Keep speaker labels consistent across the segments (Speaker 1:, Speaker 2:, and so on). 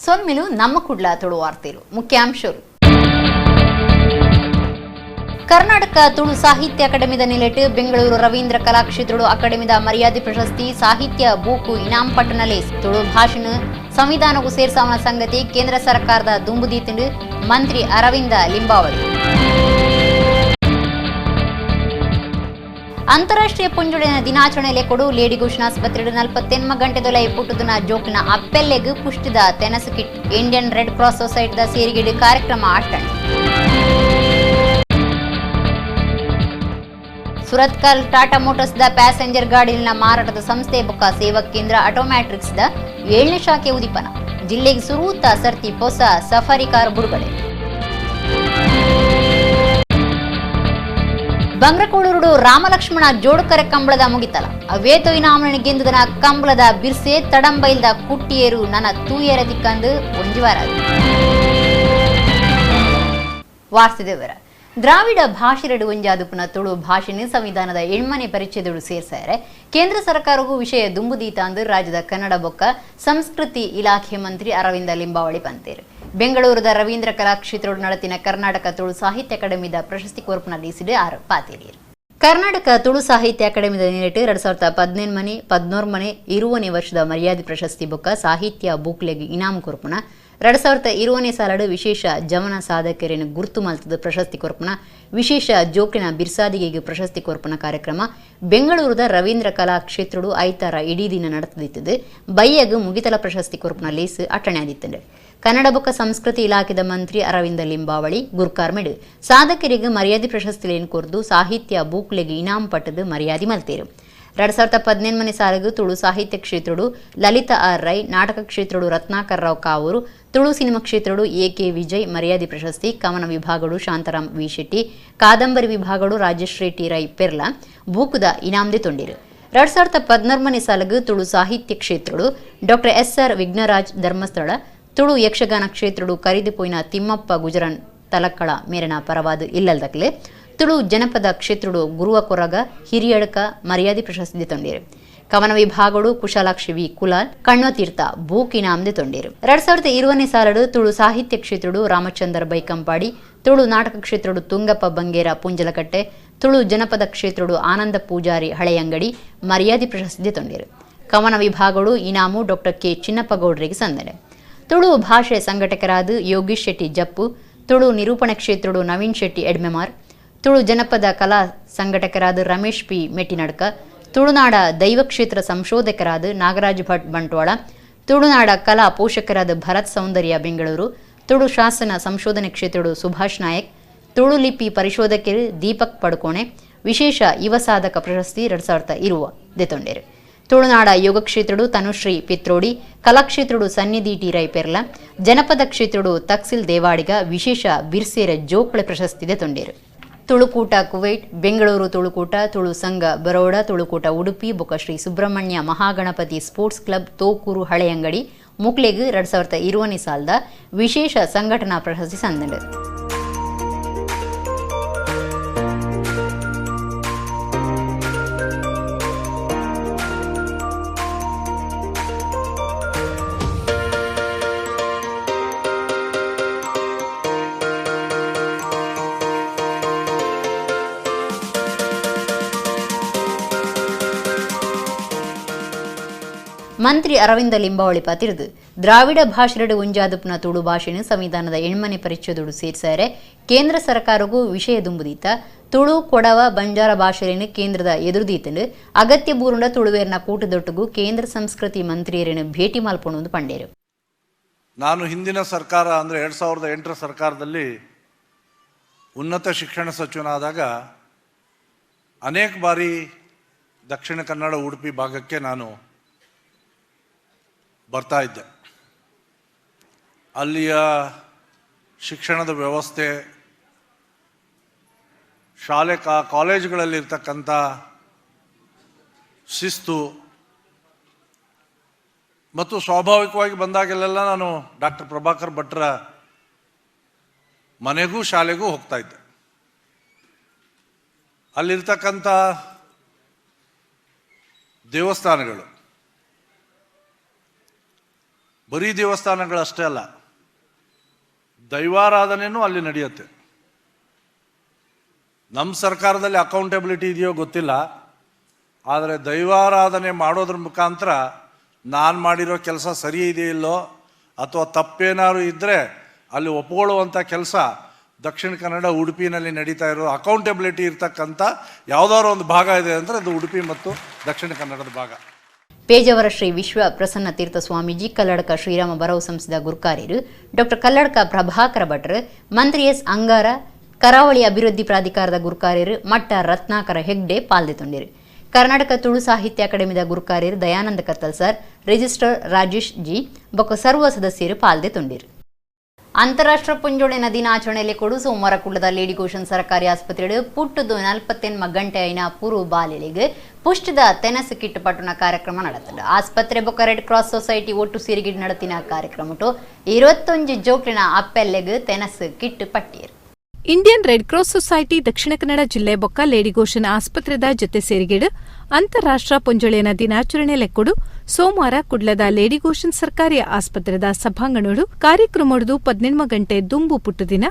Speaker 1: ಸೊನ್ಮಿಲು ನಮ್ಮ ಕುಡ್ಲ ತುಳು ವಾರ್ತೆಲು ಮುಖ್ಯಾಂಶರು. ಕರ್ನಾಟಕ ತುಳು ಸಾಹಿತ್ಯ ಅಕಾಡೆಮಿದ ನಿಲೆಟ್ ಬೆಂಗಳೂರು ರವೀಂದ್ರ ಕಲಾಕ್ಷೇತ್ರಡು ಅಕಾಡೆಮಿದ ಮರ್ಯಾದೆ ಪ್ರಶಸ್ತಿ ಸಾಹಿತ್ಯ ಬೂಕು ಇನಾಮ್ ಪಟ್ಟಣಲೆ ತುಳು ಭಾಷಣ ಸಂವಿಧಾನಕ್ಕೂ ಸೇರ್ಸಾವನ ಸಂಗತಿ ಕೇಂದ್ರ ಸರ್ಕಾರದ ದುಂಬುದೀತಿಂಡು ಮಂತ್ರಿ ಅರವಿಂದ ಲಿಂಬಾವಳಿ. ಅಂತಾರಾಷ್ಟ್ರೀಯ ಪುಂಜುಡಿನ ದಿನಾಚರಣೆಲೆ ಕೊಡು ಲೇಡಿ ಘೋಷಣಾಸ್ಪತ್ರೆ 48 ಗಂಟೆದೊಲೆ ಪುಟ್ಟುದಿನ ಜೋಕ್ನ ಅಪ್ಪೆಲ್ಲೆಗ್ ಪುಷ್ಟಿದ ತೆನಸು ಕಿಟ್ ಇಂಡಿಯನ್ ರೆಡ್ ಕ್ರಾಸ್ ಸೊಸೈಟಿದ ಸೇರಿಗೆಡು ಕಾರ್ಯಕ್ರಮ ಆಟಣೆ. ಸುರತ್ಕಲ್ ಟಾಟಾ ಮೋಟರ್ಸ್ ದ ಪ್ಯಾಸೆಂಜರ್ ಗಾಡಿನ ಮಾರಾಟದ ಸಂಸ್ಥೆ ಬೊಕ್ಕ ಸೇವಾ ಕೇಂದ್ರ ಆಟೋಮ್ಯಾಟ್ರಿಕ್ಸ್ ದ 7ನೇ ಶಾಖೆ ಉದಿಪನ ಜಿಲ್ಲೆಗೆ ಸುರೂತ ಸರ್ತಿ ಹೊಸ ಸಫಾರಿ ಕಾರ್ ಬಿಡುಗಡೆ. ಬಂಗ್ರಕೋಳೂರು ರಾಮಲಕ್ಷ್ಮಣ ಜೋಡುಕರೆ ಕಂಬಳದ ಮುಗಿತಲ ಅವೇತೋ ಇನಾಮಣಿ ಗೆಂದುದನ ಕಂಬಳದ ಬಿರ್ಸೆ ತಡಂಬೈಲ್ದ ಕುಟ್ಟಿಯೇರು ನನ್ನ ತೂಯರ ದಿಕ್ಕಂದು ಒಂಜಿವಾರ ವಾರ್ಸಿದೇವರ ದ್ರಾವಿಡ ಭಾಷೆರಡು ಒಂಜಾದುಪುನ ತುಳು ಭಾಷೆನ ಸಂವಿಧಾನದ ಎಣ್ಮನೆ ಪರಿಚಯದಳು ಸೇರ್ಸಾರೆ ಕೇಂದ್ರ ಸರ್ಕಾರಗೂ ವಿಷಯ ದುಂಬುದೀತ ಅಂದು ರಾಜ್ಯದ ಕನ್ನಡ ಬೊಕ್ಕ ಸಂಸ್ಕೃತಿ ಇಲಾಖೆ ಮಂತ್ರಿ ಅರವಿಂದ ಲಿಂಬಾವಳಿ ಪಂತೇರು. ಬೆಂಗಳೂರದ ರವೀಂದ್ರ ಕಲಾಕ್ಷೇತ್ರಡು ನಡತಿನ ಕರ್ನಾಟಕ ತುಳು ಸಾಹಿತ್ಯ ಅಕಾಡೆಮಿದ ಪ್ರಶಸ್ತಿ ಕೊರ್ಪುನಲ್ಲಿಸಿದ ಆರು ಪಾತೇರಿಯರು. ಕರ್ನಾಟಕ ತುಳು ಸಾಹಿತ್ಯ ಅಕಾಡೆಮಿದ ನಿಲೆಟ್ 2018 20 ವರ್ಷದ ಮರ್ಯಾದೆ ಪ್ರಶಸ್ತಿ ಬೊಕ್ಕ ಸಾಹಿತ್ಯ ಬೂಕ್ಲೆಗ್ ಇನಾಮ್ ಕೊರ್ಪುನ 2020 ಸಾಲಡು ವಿಶೇಷ ಜವನ ಸಾಧಕರನ್ನು ಗುರುತು ಮಲ್ತದ ಪ್ರಶಸ್ತಿ ಕೊರ್ಪುನ ವಿಶೇಷ ಜೋಕಿನ ಬಿರ್ಸಾದಿಗೆಗೆ ಪ್ರಶಸ್ತಿ ಕೊರ್ಪುನ ಕಾರ್ಯಕ್ರಮ ಬೆಂಗಳೂರದ ರವೀಂದ್ರ ಕಲಾ ಕ್ಷೇತ್ರಡು ಐತಾರ ಇಡೀ ದಿನ ನಡೆದಿದ್ದು ಬೈಯಗ್ ಮುಗಿತಲ ಪ್ರಶಸ್ತಿ ಕೊರ್ಪುನ ಲೇಸ್ ಅಟ್ಟಣೆಯಾದಿತ್ತಂಡೆ. ಕನ್ನಡ ಬೊಕ್ಕ ಸಂಸ್ಕೃತಿ ಇಲಾಖೆದ ಮಂತ್ರಿ ಅರವಿಂದ ಲಿಂಬಾವಳಿ ಗುರ್ಕಾರ್ಮೆಡ್ ಸಾಧಕರಿಗೆ ಮರ್ಯಾದೆ ಪ್ರಶಸ್ತಿಲೇನು ಕೊರ್ದು ಸಾಹಿತ್ಯ ಬೂಕ್ಲೆಗ್ ಇನಾಮ್ ಪಟ್ಟದು ಮರ್ಯಾದೆ ಮಲ್ತೇರು. 2018 ಸಾಲಿಗೂ ತುಳು ಸಾಹಿತ್ಯ ಕ್ಷೇತ್ರಡು ಲಲಿತಾ ಆರ್ ರೈ, ನಾಟಕ ಕ್ಷೇತ್ರಡು ರತ್ನಾಕರ್ ರಾವ್ ಕಾವೂರು, ತುಳು ಸಿನಿಮಾ ಕ್ಷೇತ್ರಡು ಎ.ಕೆ. ವಿಜಯ್ ಮರ್ಯಾದೆ ಪ್ರಶಸ್ತಿ, ಕವನ ವಿಭಾಗಡು ಶಾಂತಾರಾಮ್ ವಿ ಶೆಟ್ಟಿ, ಕಾದಂಬರಿ ವಿಭಾಗಡು ರಾಜಶ್ರೀ ಟಿ ರೈ ಪೆರ್ಲ ಬೂಕುದ ಇನಾಮ್ದೆ ತೊಂಡಿರು. 2019 ಸಾಲಿಗೂ ತುಳು ಸಾಹಿತ್ಯ ಕ್ಷೇತ್ರಡು ಡಾಕ್ಟರ್ ಎಸ್.ಆರ್. ವಿಘ್ನರಾಜ್ ಧರ್ಮಸ್ಥಳ, ತುಳು ಯಕ್ಷಗಾನ ಕ್ಷೇತ್ರಡು ಕರಿದುಪೋಯಿನ ತಿಮ್ಮಪ್ಪ ಗುಜರನ್ ತಲಕ್ಕಳ ಮೇರನ ಪರವಾದ ಇಲ್ಲಲ್ದಕ್ಲೆ, ತುಳು ಜನಪದ ಕ್ಷೇತ್ರಡು ಗುರುವ ಕೊರಗ ಹಿರಿಯಡ್ಕ ಮರ್ಯಾದೆ ಪ್ರಶಸ್ತಿ ತೊಂಡೇರು. ಕವನ ವಿಭಾಗಡು ಕುಶಾಲಾಕ್ಷಿ ವಿ ಕುಲಾಲ್ ಕಣ್ಣೋತೀರ್ಥ ಬೂಕ್ ಇನಾಮ್ದೆ ತೊಂಡೇರು. 2020 ಸಾಲಡು ತುಳು ಸಾಹಿತ್ಯ ಕ್ಷೇತ್ರಡು ರಾಮಚಂದ್ರ ಬೈಕಂಪಾಡಿ, ತುಳು ನಾಟಕ ಕ್ಷೇತ್ರಡು ತುಂಗಪ್ಪ ಬಂಗೇರ ಪುಂಜಲಕಟ್ಟೆ, ತುಳು ಜನಪದ ಕ್ಷೇತ್ರಡು ಆನಂದ ಪೂಜಾರಿ ಹಳೆಯಂಗಡಿ ಮರ್ಯಾದೆ ಪ್ರಶಸ್ತಿ ತೊಂಡೇರು. ಕವನ ವಿಭಾಗಡು ಇನಾಮು ಡಾಕ್ಟರ್ ಕೆ ಚಿನ್ನಪ್ಪಗೌಡರಿಗೆ ಸಂದನೆ. ತುಳು ಭಾಷೆ ಸಂಘಟಕರಾದ ಯೋಗೀಶ್ ಶೆಟ್ಟಿ ಜಪ್ಪು, ತುಳು ನಿರೂಪಣೆ ಕ್ಷೇತ್ರಡು ನವೀನ್ ಶೆಟ್ಟಿ ಎಡ್ಮೆಮಾರ್, ತುಳು ಜನಪದ ಕಲಾ ಸಂಘಟಕರಾದ ರಮೇಶ್ ಪಿ ಮೆಟ್ಟಿನಡ್ಕ, ತುಳುನಾಡ ದೈವ ಕ್ಷೇತ್ರ ಸಂಶೋಧಕರಾದ ನಾಗರಾಜ್ ಭಟ್ ಬಂಟ್ವಾಳ, ತುಳುನಾಡ ಕಲಾ ಪೋಷಕರಾದ ಭರತ್ ಸೌಂದರ್ಯ ಬೆಂಗಳೂರು, ತುಳು ಶಾಸನ ಸಂಶೋಧನೆ ಕ್ಷೇತ್ರಡು ಸುಭಾಷ್ ನಾಯಕ್, ತುಳು ಲಿಪಿ ಪರಿಶೋಧಕರು ದೀಪಕ್ ಪಡುಕೋಣೆ ವಿಶೇಷ ಯುವ ಸಾಧಕ ಪ್ರಶಸ್ತಿ 2020 ತೊಂಡೇರು. ತುಳುನಾಡ ಯೋಗ ಕ್ಷೇತ್ರಡು ತನುಶ್ರೀ ಪಿತ್ರೋಡಿ, ಕಲಾಕ್ಷೇತ್ರಡು ಸನ್ನಿಧಿ ಟಿ ರೈ ಪೆರ್ಲ, ಜನಪದ ಕ್ಷೇತ್ರಡು ತಕ್ಸಿಲ್ ದೇವಾಡಿಗ ವಿಶೇಷ ಬಿರ್ಸೇರ ಜೋಕ್ಳೆ ಪ್ರಶಸ್ತಿ ತೊಂಡೇರು. ತುಳುಕೂಟ ಕುವೈಟ್, ಬೆಂಗಳೂರು ತುಳುಕೂಟ, ತುಳು ಸಂಘ ಬರೋಡ, ತುಳುಕೂಟ ಉಡುಪಿ ಬೊಕ್ಕ ಶ್ರೀ ಸುಬ್ರಹ್ಮಣ್ಯ ಮಹಾಗಣಪತಿ ಸ್ಪೋರ್ಟ್ಸ್ ಕ್ಲಬ್ ತೋಕೂರು ಹಳೆಯಂಗಡಿ ಮುಕ್ಲೆಗ್ 2020 ಸಾಲದ ವಿಶೇಷ ಸಂಘಟನಾ ಪ್ರಶಸ್ತಿ ಸಂದಂಡು. ಮಂತ್ರಿ ಅರವಿಂದ ಲಿಂಬಾವಳಿ ಪಾತಿರ್ದು ದ್ರಾವಿಡ ಭಾಷೆರಡು ಒಂಜಾದುಪುನ ತುಳು ಭಾಷೆನ ಸಂವಿಧಾನದ ಎಣ್ಮನೆ ಪರಿಚಯದೊಡು ಸೇರ್ಸಾರೆ ಕೇಂದ್ರ ಸರ್ಕಾರಗೂ ವಿಷಯ ದುಂಬುದೀತ ತುಳು ಕೊಡವ ಬಂಜಾರ ಭಾಷೆಯನ್ನು ಕೇಂದ್ರದ ಎದುರುದೀತಲು ಅಗತ್ಯ ಬೂರುಂಡ ತುಳುವೇರ್ನ ಕೂಟದೊಟ್ಟಿಗೂ ಕೇಂದ್ರ ಸಂಸ್ಕೃತಿ ಮಂತ್ರಿಯರನ್ನು ಭೇಟಿ ಮಲ್ಪೊಂಡು ಪಂಡೇರು.
Speaker 2: ನಾನು ಹಿಂದಿನ ಸರ್ಕಾರ ಅಂದರೆ 2008 ಸರ್ಕಾರದಲ್ಲಿ ಉನ್ನತ ಶಿಕ್ಷಣ ಸಚಿವನಾದಾಗ ಅನೇಕ ಬಾರಿ ದಕ್ಷಿಣ ಕನ್ನಡ ಉಡುಪಿ ಭಾಗಕ್ಕೆ ನಾನು ಬರ್ತಾ ಇದ್ದೆ. ಅಲ್ಲಿಯ ಶಿಕ್ಷಣದ ವ್ಯವಸ್ಥೆ, ಶಾಲೆ ಕಾಲೇಜುಗಳಲ್ಲಿರ್ತಕ್ಕಂಥ ಶಿಸ್ತು ಮತ್ತು ಸ್ವಾಭಾವಿಕವಾಗಿ ಬಂದಾಗಲೆಲ್ಲ ನಾನು ಡಾಕ್ಟರ್ ಪ್ರಭಾಕರ್ ಭಟ್ರ ಮನೆಗೂ ಶಾಲೆಗೂ ಹೋಗ್ತಾ ಇದ್ದೆ. ಅಲ್ಲಿರ್ತಕ್ಕಂಥ ದೇವಸ್ಥಾನಗಳು, ಬರೀ ದೇವಸ್ಥಾನಗಳಷ್ಟೇ ಅಲ್ಲ, ದೈವಾರಾಧನೆಯೂ ಅಲ್ಲಿ ನಡೆಯುತ್ತೆ. ನಮ್ಮ ಸರ್ಕಾರದಲ್ಲಿ ಅಕೌಂಟಬಿಲಿಟಿ ಇದೆಯೋ ಗೊತ್ತಿಲ್ಲ, ಆದರೆ ದೈವಾರಾಧನೆ ಮಾಡೋದ್ರ ಮುಖಾಂತರ ನಾನು ಮಾಡಿರೋ ಕೆಲಸ ಸರಿ ಇದೆಯಿಲ್ಲೋ ಅಥವಾ ತಪ್ಪೇನಾದ್ರು ಇದ್ದರೆ ಅಲ್ಲಿ ಒಪ್ಕೊಳ್ಳುವಂಥ ಕೆಲಸ ದಕ್ಷಿಣ ಕನ್ನಡ ಉಡುಪಿನಲ್ಲಿ ನಡೀತಾ ಇರೋ ಅಕೌಂಟಬಿಲಿಟಿ ಇರ್ತಕ್ಕಂಥ ಯಾವುದಾದ್ರು ಒಂದು ಭಾಗ ಇದೆ ಅಂದರೆ ಅದು ಉಡುಪಿ ಮತ್ತು ದಕ್ಷಿಣ ಕನ್ನಡದ ಭಾಗ.
Speaker 1: ಪೇಜಾವರ ಶ್ರೀ ವಿಶ್ವ ಪ್ರಸನ್ನ ತೀರ್ಥ ಸ್ವಾಮೀಜಿ, ಕಲ್ಲಡ್ಕ ಶ್ರೀರಾಮ ಬರವು ಸಂಸ್ಥೆದ ಗುರುಕಾರ್ಯರು ಡಾಕ್ಟರ್ ಕಲ್ಲಡ್ಕ ಪ್ರಭಾಕರ ಭಟ್ರು, ಮಂತ್ರಿ ಎಸ್ ಅಂಗಾರ, ಕರಾವಳಿ ಅಭಿವೃದ್ಧಿ ಪ್ರಾಧಿಕಾರದ ಗುರುಕಾರ್ಯರು ಮಟ್ಟ ರತ್ನಾಕರ ಹೆಗ್ಡೆ ಪಾಲ್ದೆತೊಂಡಿರು. ಕರ್ನಾಟಕ ತುಳು ಸಾಹಿತ್ಯ ಅಕಾಡೆಮಿದ ಗುರುಕಾರ್ಯರು Dayananda Kattal sir, registrar Rajesh G ಬೊಕ್ಕ ಸರ್ವ ಸದಸ್ಯರು ಪಾಲ್ದೆತೊಂಡಿರು. ಅಂತಾರಾಷ್ಟ್ರ ಪುಂಜೋಳಿನ ದಿನಾಚರಣೆಯಲ್ಲಿ ಕೊಡು ಸೋಮವಾರ ಕುಳ್ಳದ ಲೇಡಿ ಗೋಷನ್ ಸರ್ಕಾರಿ ಆಸ್ಪತ್ರೆಡು ಪುಟ್ಟದು 48 ಗಂಟೆ ಐನ ಪೂರ್ವ ಬಾಲಿಗೆ ಪುಷ್ಟದ ತೆನಸು ಕಿಟ್ ಪಟ್ಟಣ ಕಾರ್ಯಕ್ರಮ ನಡೆತದೆ. ಆಸ್ಪತ್ರೆ ಬೊಕ್ಕ ರೆಡ್ ಕ್ರಾಸ್ ಸೊಸೈಟಿ ಒಟ್ಟು ಸೇರಿಗಿಡ್ ನಡತಿನ ಕಾರ್ಯಕ್ರಮ 21 ಜೋಕ್ಲಿನ ಅಪ್ಪೆಲ್ಲೆಗ್ ತೆನಸು ಕಿಟ್ ಪಟ್ಟೀರು.
Speaker 3: Indian red cross society Dakshina Kannada ಜಿಲ್ಲೆ ಬೊಕ್ಕ ಲೇಡಿ ಗೋಷನ್ ಆಸ್ಪತ್ರೆದ ಜೊತೆ ಸೇರಿಗಿಡು ಅಂತಾರಾಷ್ಟ್ರ ಪುಂಜೊಳೆನ ದಿನಾಚರಣೆ ಲೆಕ್ಕೊಡು ಸೋಮವಾರ ಕುಡ್ಲದ ಲೇಡಿ ಗೋಷನ್ ಸರ್ಕಾರಿ ಆಸ್ಪತ್ರೆದ ಸಭಾಂಗಣೋಡು ಕಾರ್ಯಕ್ರಮಡು 18 ಗಂಟೆ ದುಂಬು ಪುಟ್ಟು ದಿನ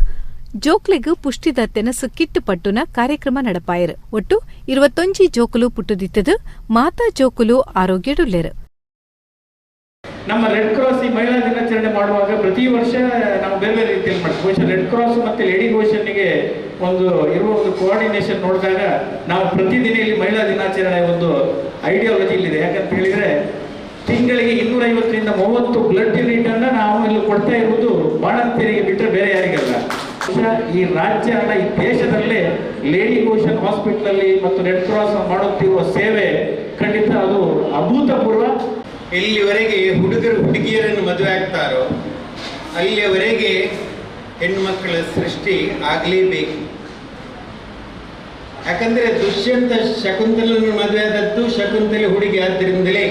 Speaker 3: ಜೋಕ್ಲೆಗ್ ಪುಷ್ಟಿದ ತೆನಸು ಕಿಟ್ಟು ಪಟ್ಟುನ ಕಾರ್ಯಕ್ರಮ ನಡಪಾಯರು. ಒಟ್ಟು 21 ಜೋಕುಲು ಪುಟ್ಟುದಿತ್ತದು ಮಾತಾ ಜೋಕುಲು ಆರೋಗ್ಯಡುಲ್ಲೆರು.
Speaker 4: ನಮ್ಮ ರೆಡ್ ಕ್ರಾಸ್ ಈ ಮಹಿಳಾ ದಿನಾಚರಣೆ ಮಾಡುವಾಗ ಪ್ರತಿ ವರ್ಷ ನಾವು ಬೇರೆ ಬೇರೆ ರೀತಿಯಲ್ಲಿ ಮಾಡ್ತೀವಿ. ರೆಡ್ ಕ್ರಾಸ್ ಮತ್ತು ಲೇಡಿ ಗೋಷನ್ಗೆ ಇರುವ ಒಂದು ಕೋಆರ್ಡಿನೇಷನ್ ನೋಡಿದಾಗ ನಾವು ಪ್ರತಿದಿನ ಇಲ್ಲಿ ಮಹಿಳಾ ದಿನಾಚರಣೆ ಒಂದು ಐಡಿಯಾಲಜಿ ಇಲ್ಲಿದೆ. ಯಾಕಂತ ಹೇಳಿದ್ರೆ ತಿಂಗಳಿಗೆ 250ರಿಂದ 30 ಬ್ಲಡ್ ಯೂನಿಟ್ ಅನ್ನ ನಾವು ಇಲ್ಲಿ ಕೊಡ್ತಾ ಇರುವುದು ಬಾಣಂತಿಯರಿಗೆ ಬಿಟ್ಟರೆ ಬೇರೆ ಯಾರಿಗಲ್ಲ. ಈ ರಾಜ್ಯ ಅಲ್ಲ, ಈ ದೇಶದಲ್ಲೇ ಲೇಡಿ ಗೋಷನ್ ಹಾಸ್ಪಿಟಲ್ ಅಲ್ಲಿ ಮತ್ತು ರೆಡ್ ಕ್ರಾಸ್ ಮಾಡುತ್ತಿರುವ ಸೇವೆ ಖಂಡಿತ ಅದು ಅಭೂತಪೂರ್ವ.
Speaker 5: ಎಲ್ಲಿವರೆಗೆ ಹುಡುಗರು ಹುಡುಗಿಯರನ್ನು ಮದುವೆ ಆಗ್ತಾರೋ ಅಲ್ಲಿಯವರೆಗೆ ಹೆಣ್ಣುಮಕ್ಕಳ ಸೃಷ್ಟಿ ಆಗಲೇಬೇಕು. ಯಾಕಂದರೆ ದುಷ್ಯಂತ ಶಕುಂತಲನ್ನು ಮದುವೆ ಆದದ್ದು ಶಕುಂತಲೆ ಹುಡುಗಿ ಆದ್ದರಿಂದಲೇ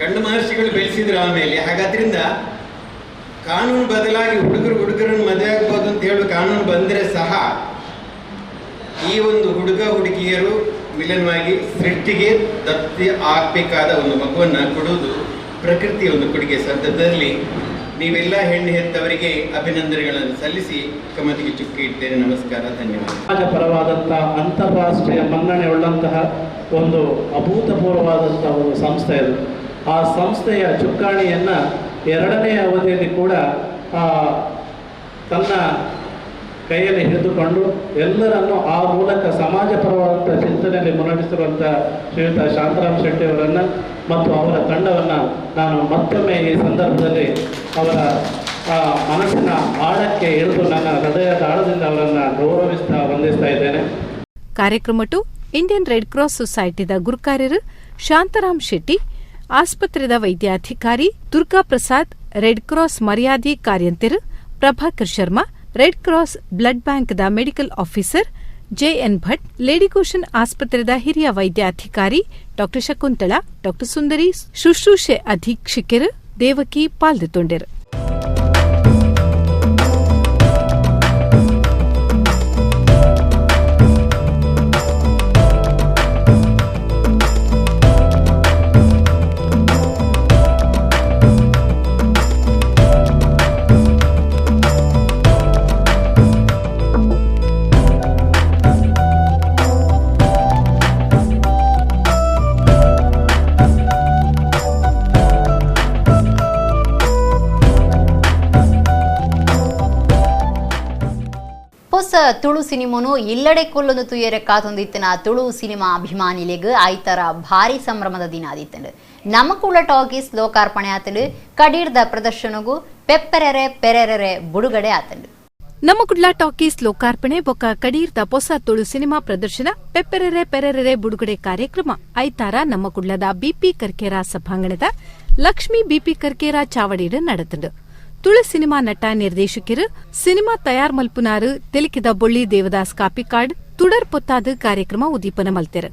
Speaker 5: ಗಂಡು ಮಹರ್ಷಿಗಳು ಬೆಳೆಸಿದ್ರು. ಆಮೇಲೆ ಹಾಗಾದ್ರಿಂದ ಕಾನೂನು ಬದಲಾಗಿ ಹುಡುಗರನ್ನು ಮದುವೆ ಆಗ್ಬೋದು ಅಂತ ಹೇಳುವ ಕಾನೂನು ಬಂದರೆ ಸಹ ಈ ಒಂದು ಹುಡುಗ ಹುಡುಗಿಯರು ಮಿಲನವಾಗಿ ಸೃಷ್ಟಿಗೆ ದತ್ತಿ ಆಗಬೇಕಾದ ಒಂದು ಮಗುವನ್ನು ಕೊಡುವುದು ಪ್ರಕೃತಿಯ ಒಂದು ಕೊಡುಗೆ. ಸಂದರ್ಭದಲ್ಲಿ ನೀವೆಲ್ಲ ಹೆಣ್ಣು ಹೆತ್ತವರಿಗೆ ಅಭಿನಂದನೆಗಳನ್ನು ಸಲ್ಲಿಸಿ ಕಮತಿಗೆ ಚುಕ್ಕಿ ಇಡ್ತೇನೆ. ನಮಸ್ಕಾರ, ಧನ್ಯವಾದ.
Speaker 4: ಸಮಾಜಪರವಾದಂಥ ಅಂತಾರಾಷ್ಟ್ರೀಯ ಮನ್ನಣೆ ಉಳ್ಳಂತಹ ಒಂದು ಅಭೂತಪೂರ್ವವಾದಂಥ ಒಂದು ಸಂಸ್ಥೆ ಅದು. ಆ ಸಂಸ್ಥೆಯ ಚುಕ್ಕಾಣಿಯನ್ನು 2ನೇ ಅವಧಿಯಲ್ಲಿ ಕೂಡ ತನ್ನ ಕೈಯಲ್ಲಿ ಹಿಡಿದುಕೊಂಡು ಎಲ್ಲರನ್ನು ಆ ಮೂಲಕ ಸಮಾಜಪರವಾದಂಥ ಚಿಂತನೆಯಲ್ಲಿ ಮುನ್ನಡೆಸಿರುವಂಥ ಶ್ರೀಯುತ ಶಾಂತರಾಮ್ ಶೆಟ್ಟಿ ಅವರನ್ನು ಮತ್ತು ಅವರ ತಂಡವನ್ನು ನಾನು ಮತ್ತೊಮ್ಮೆ ಈ ಸಂದರ್ಭದಲ್ಲಿ ಅವರ ಮನಸ್ಸಿನ ಆಳಕ್ಕೆ ಇಳಿದು ನನ್ನ ಹೃದಯದ ಆಳದಿಂದ ಅವರನ್ನು ಗೌರವಿಸ್ತಾ ವಂದಿಸ್ತಾ ಇದ್ದೇನೆ.
Speaker 3: ಕಾರ್ಯಕ್ರಮಟು ಇಂಡಿಯನ್ ರೆಡ್ ಕ್ರಾಸ್ ಸೊಸೈಟಿದ ಗುರುಕಾರ್ಯರು ಶಾಂತರಾಮ್ ಶೆಟ್ಟಿ, ಆಸ್ಪತ್ರೆದ ವೈದ್ಯಾಧಿಕಾರಿ ದುರ್ಗಾ ಪ್ರಸಾದ್, ರೆಡ್ ಕ್ರಾಸ್ ಮರ್ಯಾದಿ ಕಾರ್ಯಂತಿರು Prabhakar Sharma, red cross blood ಬ್ಯಾಂಕ್ದ medical officer JN Bhat, lady Goschen ಆಸ್ಪತ್ರೆದ ಹಿರಿಯ ವೈದ್ಯಾಧಿಕಾರಿ ಡಾ ಶಕುಂತಳಾ, ಡಾ ಸುಂದರಿ, ಶುಶ್ರೂಷೆ ಅಧೀಕ್ಷಕರು ದೇವಕಿ ಪಾಲ್ದೊಂಡರು.
Speaker 1: ಹೊಸ ತುಳು ಸಿನಿಮಾನು ಇಲ್ಲಡೆ ಕೊಲ್ಲೊಂದು ತುಯ್ಯರೆ ಕಾತೊಂದಿತ್ತಿನ ತುಳು ಸಿನಿಮಾ ಅಭಿಮಾನಿಲೆಗ್ ಐತರ ಭಾರಿ ಸಂಭ್ರಮದ ದಿನ ಆದಿತ್ತಂಡು. ನಮಕುಳ ಟಾಕೀಸ್ ಲೋಕಾರ್ಪಣೆ ಆತಂಡು. ಕಡೀರ್ದ ಪ್ರದರ್ಶನಗೂ ಪೆಪ್ಪೆರೆರೆ ಪೆರೆರೆರೆ ಬುಡುಗಡೆ ಆತಂಡು.
Speaker 3: ನಮಕುಡ್ಲ ಟಾಕೀಸ್ ಲೋಕಾರ್ಪಣೆ ಬೊಕ್ಕ ಕಡೀರ್ದ ಹೊಸ ತುಳು ಸಿನಿಮಾ ಪ್ರದರ್ಶನ ಪೆಪ್ಪೆರೆರೆ ಪೆರೆರೆರೆ ಬುಡುಗಡೆ ಕಾರ್ಯಕ್ರಮ ಐತಾರ ನಮ್ಮಕುಡ್ಲದ ಬಿಪಿ ಕರ್ಕೇರ ಸಭಾಂಗಣದ ಲಕ್ಷ್ಮೀ ಬಿಪಿ ಕರ್ಕೇರ ಚಾವಡಿಡು ನಡೆತಂಡು. ತುಳು ಸಿನಿಮಾ ನಟ ನಿರ್ದೇಶಕರು ಸಿನಿಮಾ ತಯಾರ್ ಮಲ್ಪುನಾರು ತೆಲಿಕಿದ ಬೊಳ್ಳಿ ದೇವದಾಸ್ ಕಾಪಿಕಾಡ್ ತುಡರ್ ಪೊತ್ತಾದ ಕಾರ್ಯಕ್ರಮ ಉದ್ದೀಪನ ಮಲ್ತೆರು.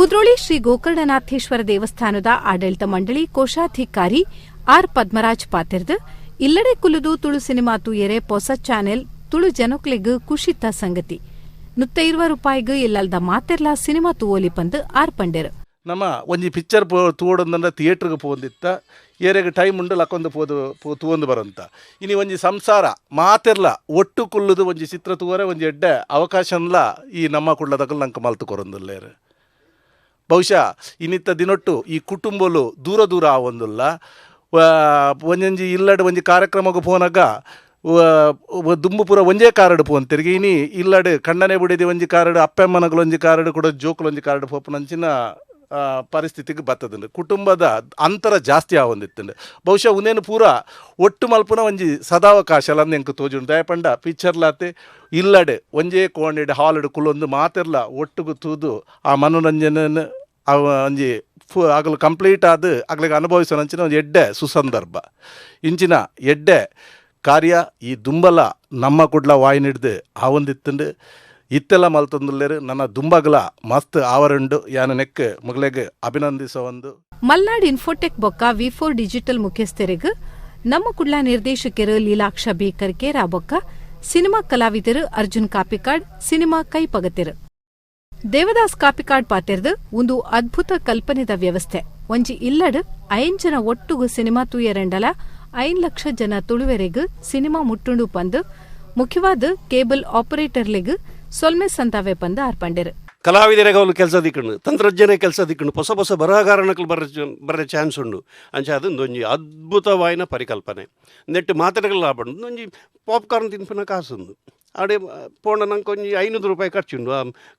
Speaker 3: ಕುದ್ರೋಳಿ ಶ್ರೀ ಗೋಕರ್ಣನಾಥೇಶ್ವರ ದೇವಸ್ಥಾನದ ಆಡಳಿತ ಮಂಡಳಿ ಕೋಶಾಧಿಕಾರಿ ಆರ್ ಪದ್ಮರಾಜ್ ಪಾತಿರ್ದ್ ಇಲ್ಲಡೆ ಕುಲುದು ತುಳು ಸಿನಿಮಾ ತೂಯರೆ ಹೊಸ ಚಾನೆಲ್ ತುಳು ಜನಕ್ಲೆಗ್ ಖುಷಿತ ಸಂಗತಿ ₹120 ಇಲ್ಲಲ್ದ ಮಾತೆರ್ಲ ಸಿನಿಮಾ ತೂವೋಲಿ ಪಂದ್ ಆರ್ ಪಂಡೆರ್
Speaker 6: ನಮ್ಮ ಒಂಜಿ ಪಿಕ್ಚರ್ ತೂವೊಡಂದ ಥಿಯೇಟ್ರಿಗೆ ಪೋಂದಿತ್ತ ಏರೆಗೆ ಟೈಮ್ ಉಂಡು ಲಕ್ಕೊಂದು ತೂವೊಂದು ಬರಂತ ಇನಿ ಒಂಜಿ ಸಂಸಾರ ಮಾತೆರ್ಲ ಒಟ್ಟು ಕುಲ್ಲುದು ಒಂಜಿ ಚಿತ್ರ ತೂವರೆ ಒಂಜಿ ಎಡ್ಡೆ ಅವಕಾಶನ್ಲ ಈ ನಮ್ಮ ಕುಳ್ಳದಕಲ್ ನಂಗೆ ಮಲ್ತು ಕೊರೊಂದುಲ್ಲೇರು ಬಹುಶಃ ಇನ್ನಿತ್ತ ದಿನೊಟ್ಟು ಈ ಕುಟುಂಬಲು ದೂರ ದೂರ ಆವೊಂದುಲ್ಲ ಒಂಜೊಂಜಿ ಇಲ್ಲಡೆ ಒಂಜಿ ಕಾರ್ಯಕ್ರಮಕ್ಕೆ ಪೋನಾಗ ದುಂಬು ಪೂರ ಒಂಜೇ ಕಾರ್ಡ್ ಪೋನ್ ತಿರುಗಿ ಇನಿ ಇಲ್ಲಡೆ ಕಣ್ಣನೆ ಬಿಡಿದೆ ಒಂಜಿ ಕಾರ್ಡ್ ಅಪ್ಪಮ್ಮನಗಳು ಒಂಜಿ ಕಾರ್ಡ್ ಕೂಡ ಜೋಕುಲು ಒಂಜಿ ಕಾರ್ಡ್ ಪೋಪುನಂಚಿನ ಪರಿಸ್ಥಿತಿಗೆ ಬರ್ತದಂಡು ಕುಟುಂಬದ ಅಂತರ ಜಾಸ್ತಿ ಆವೊಂದಿತ್ತಂಡು ಬಹುಶಃ ಉನೇನು ಪೂರ ಒಟ್ಟು ಮಲ್ಪುನ ಒಂಜಿ ಸದಾವಕಾಶ ಎಂಕು ತೋಜುಂಡು ದಯಪಂಡ ಪಿಕ್ಚರ್ಲಾತೆ ಇಲ್ಲಡೆ ಒಂಜೇ ಕೋಣೆಡ್ ಹಾಲ್ಡ್ ಕುಲೊಂದು ಮಾತೆರ್ಲ ಒಟ್ಟುಗು ತೂದು ಆ ಮನೋರಂಜನೆ ಒಂಜಿ ಆಗಲು ಕಂಪ್ಲೀಟ್ ಆದ ಆಗ್ಲಿಗೆ ಅನುಭವಿಸೋನಂಚಿನ ಒಂದು ಎಡ್ಡೆ ಸುಸಂದರ್ಭ ಇಂಚಿನ ಎಡ್ಡೆ ಕಾರ್ಯ ಈ ದುಂಬಲ ನಮ್ಮ ಕುಡ್ಲ ವಾಯಿನಿಡ್ದು ಆವೊಂದಿತ್ತಂಡು ಇತ್ತೆಲ್ಲ ಮಲ್ತೊಂದುಲ್ಲೇರು ನನ್ನ ದುಂಬಗಲ ಮಸ್ತ್ ಆವರಂಡು ಯಾನ ನೆಕ್ ಮುಗ್ಲೆಗ್ ಅಭಿನಂದಿಸೋ ಒಂದು
Speaker 3: ಮಲ್ನಾಡ್ ಇನ್ಫೋಟೆಕ್ ಬೊಕ್ಕ V4 ಡಿಜಿಟಲ್ ಮುಖ್ಯಸ್ಥರಿಗ್ ನಮ್ಮ ಕುಡ್ಲ ನಿರ್ದೇಶಕರು ಲೀಲಾಕ್ಷ ಬೇಕರ್ಕೇರ ಬೊಕ್ಕ ಸಿನಿಮಾ ಕಲಾವಿದರು ಅರ್ಜುನ್ ಕಾಪಿಕಾಡ್ ಸಿನಿಮಾ ಕೈ ಪಗತಿರು ದೇವದಾಸ್ ಕಾಪಿಕಾಡ್ ಪಾತೆರ್ದು ಒಂದು ಅದ್ಭುತ ಕಲ್ಪನೆದ ವ್ಯವಸ್ಥೆ ಒಂಜಿ ಇಲ್ಲಡ್ 5 ಜನ ಒಟ್ಟುಗು ಸಿನಿಮಾ ತೂಯರಂಡಲ 5 ಲಕ್ಷ ಜನ ತುಳುವೆರೆಗ್ ಸಿನಿಮಾ ಮುಟ್ಟುಂಡು ಪಂದ್ ಮುಖ್ಯವಾದ ಕೇಬಲ್ ಆಪರೇಟರ್ಲೆಗ್ ಸೊಲ್ಮೆ ಸಂತಾವೆ ಪಂದ್ ಆರ್ಪಂಡೆರ್
Speaker 7: ಕಲಾವಿದರಿಗೆ ಅವಳು ಕೆಲಸ ದಿಕ್ಕಂಡು ತಂತ್ರಜ್ಞಾನ ಕೆಲಸ ದಿಕ್ಕಂಡು ಹೊಸ ಹೊಸ ಬರಹಗಾರನಗಳು ಬರೋ ಚಾನ್ಸ್ ಉಂಡು ಅಂಚೆ ಅದೊಂದು ಒಂಜಿ ಅದ್ಭುತವಾಯಿನ ಪರಿಕಲ್ಪನೆ ನೆಟ್ಟು ಮಾತಾಡಗಳು ಲಾಭಂಡು ಒಂಜಿ ಪಾಪ್ಕಾರ್ನ್ ತಿನ್ಪಿನ ಕಾಸು ಉಂದು ಆಡೆ ಪೋಂಡ ನಂಗೆ ಒಂಜಿ ₹500 ಖರ್ಚುಂಡು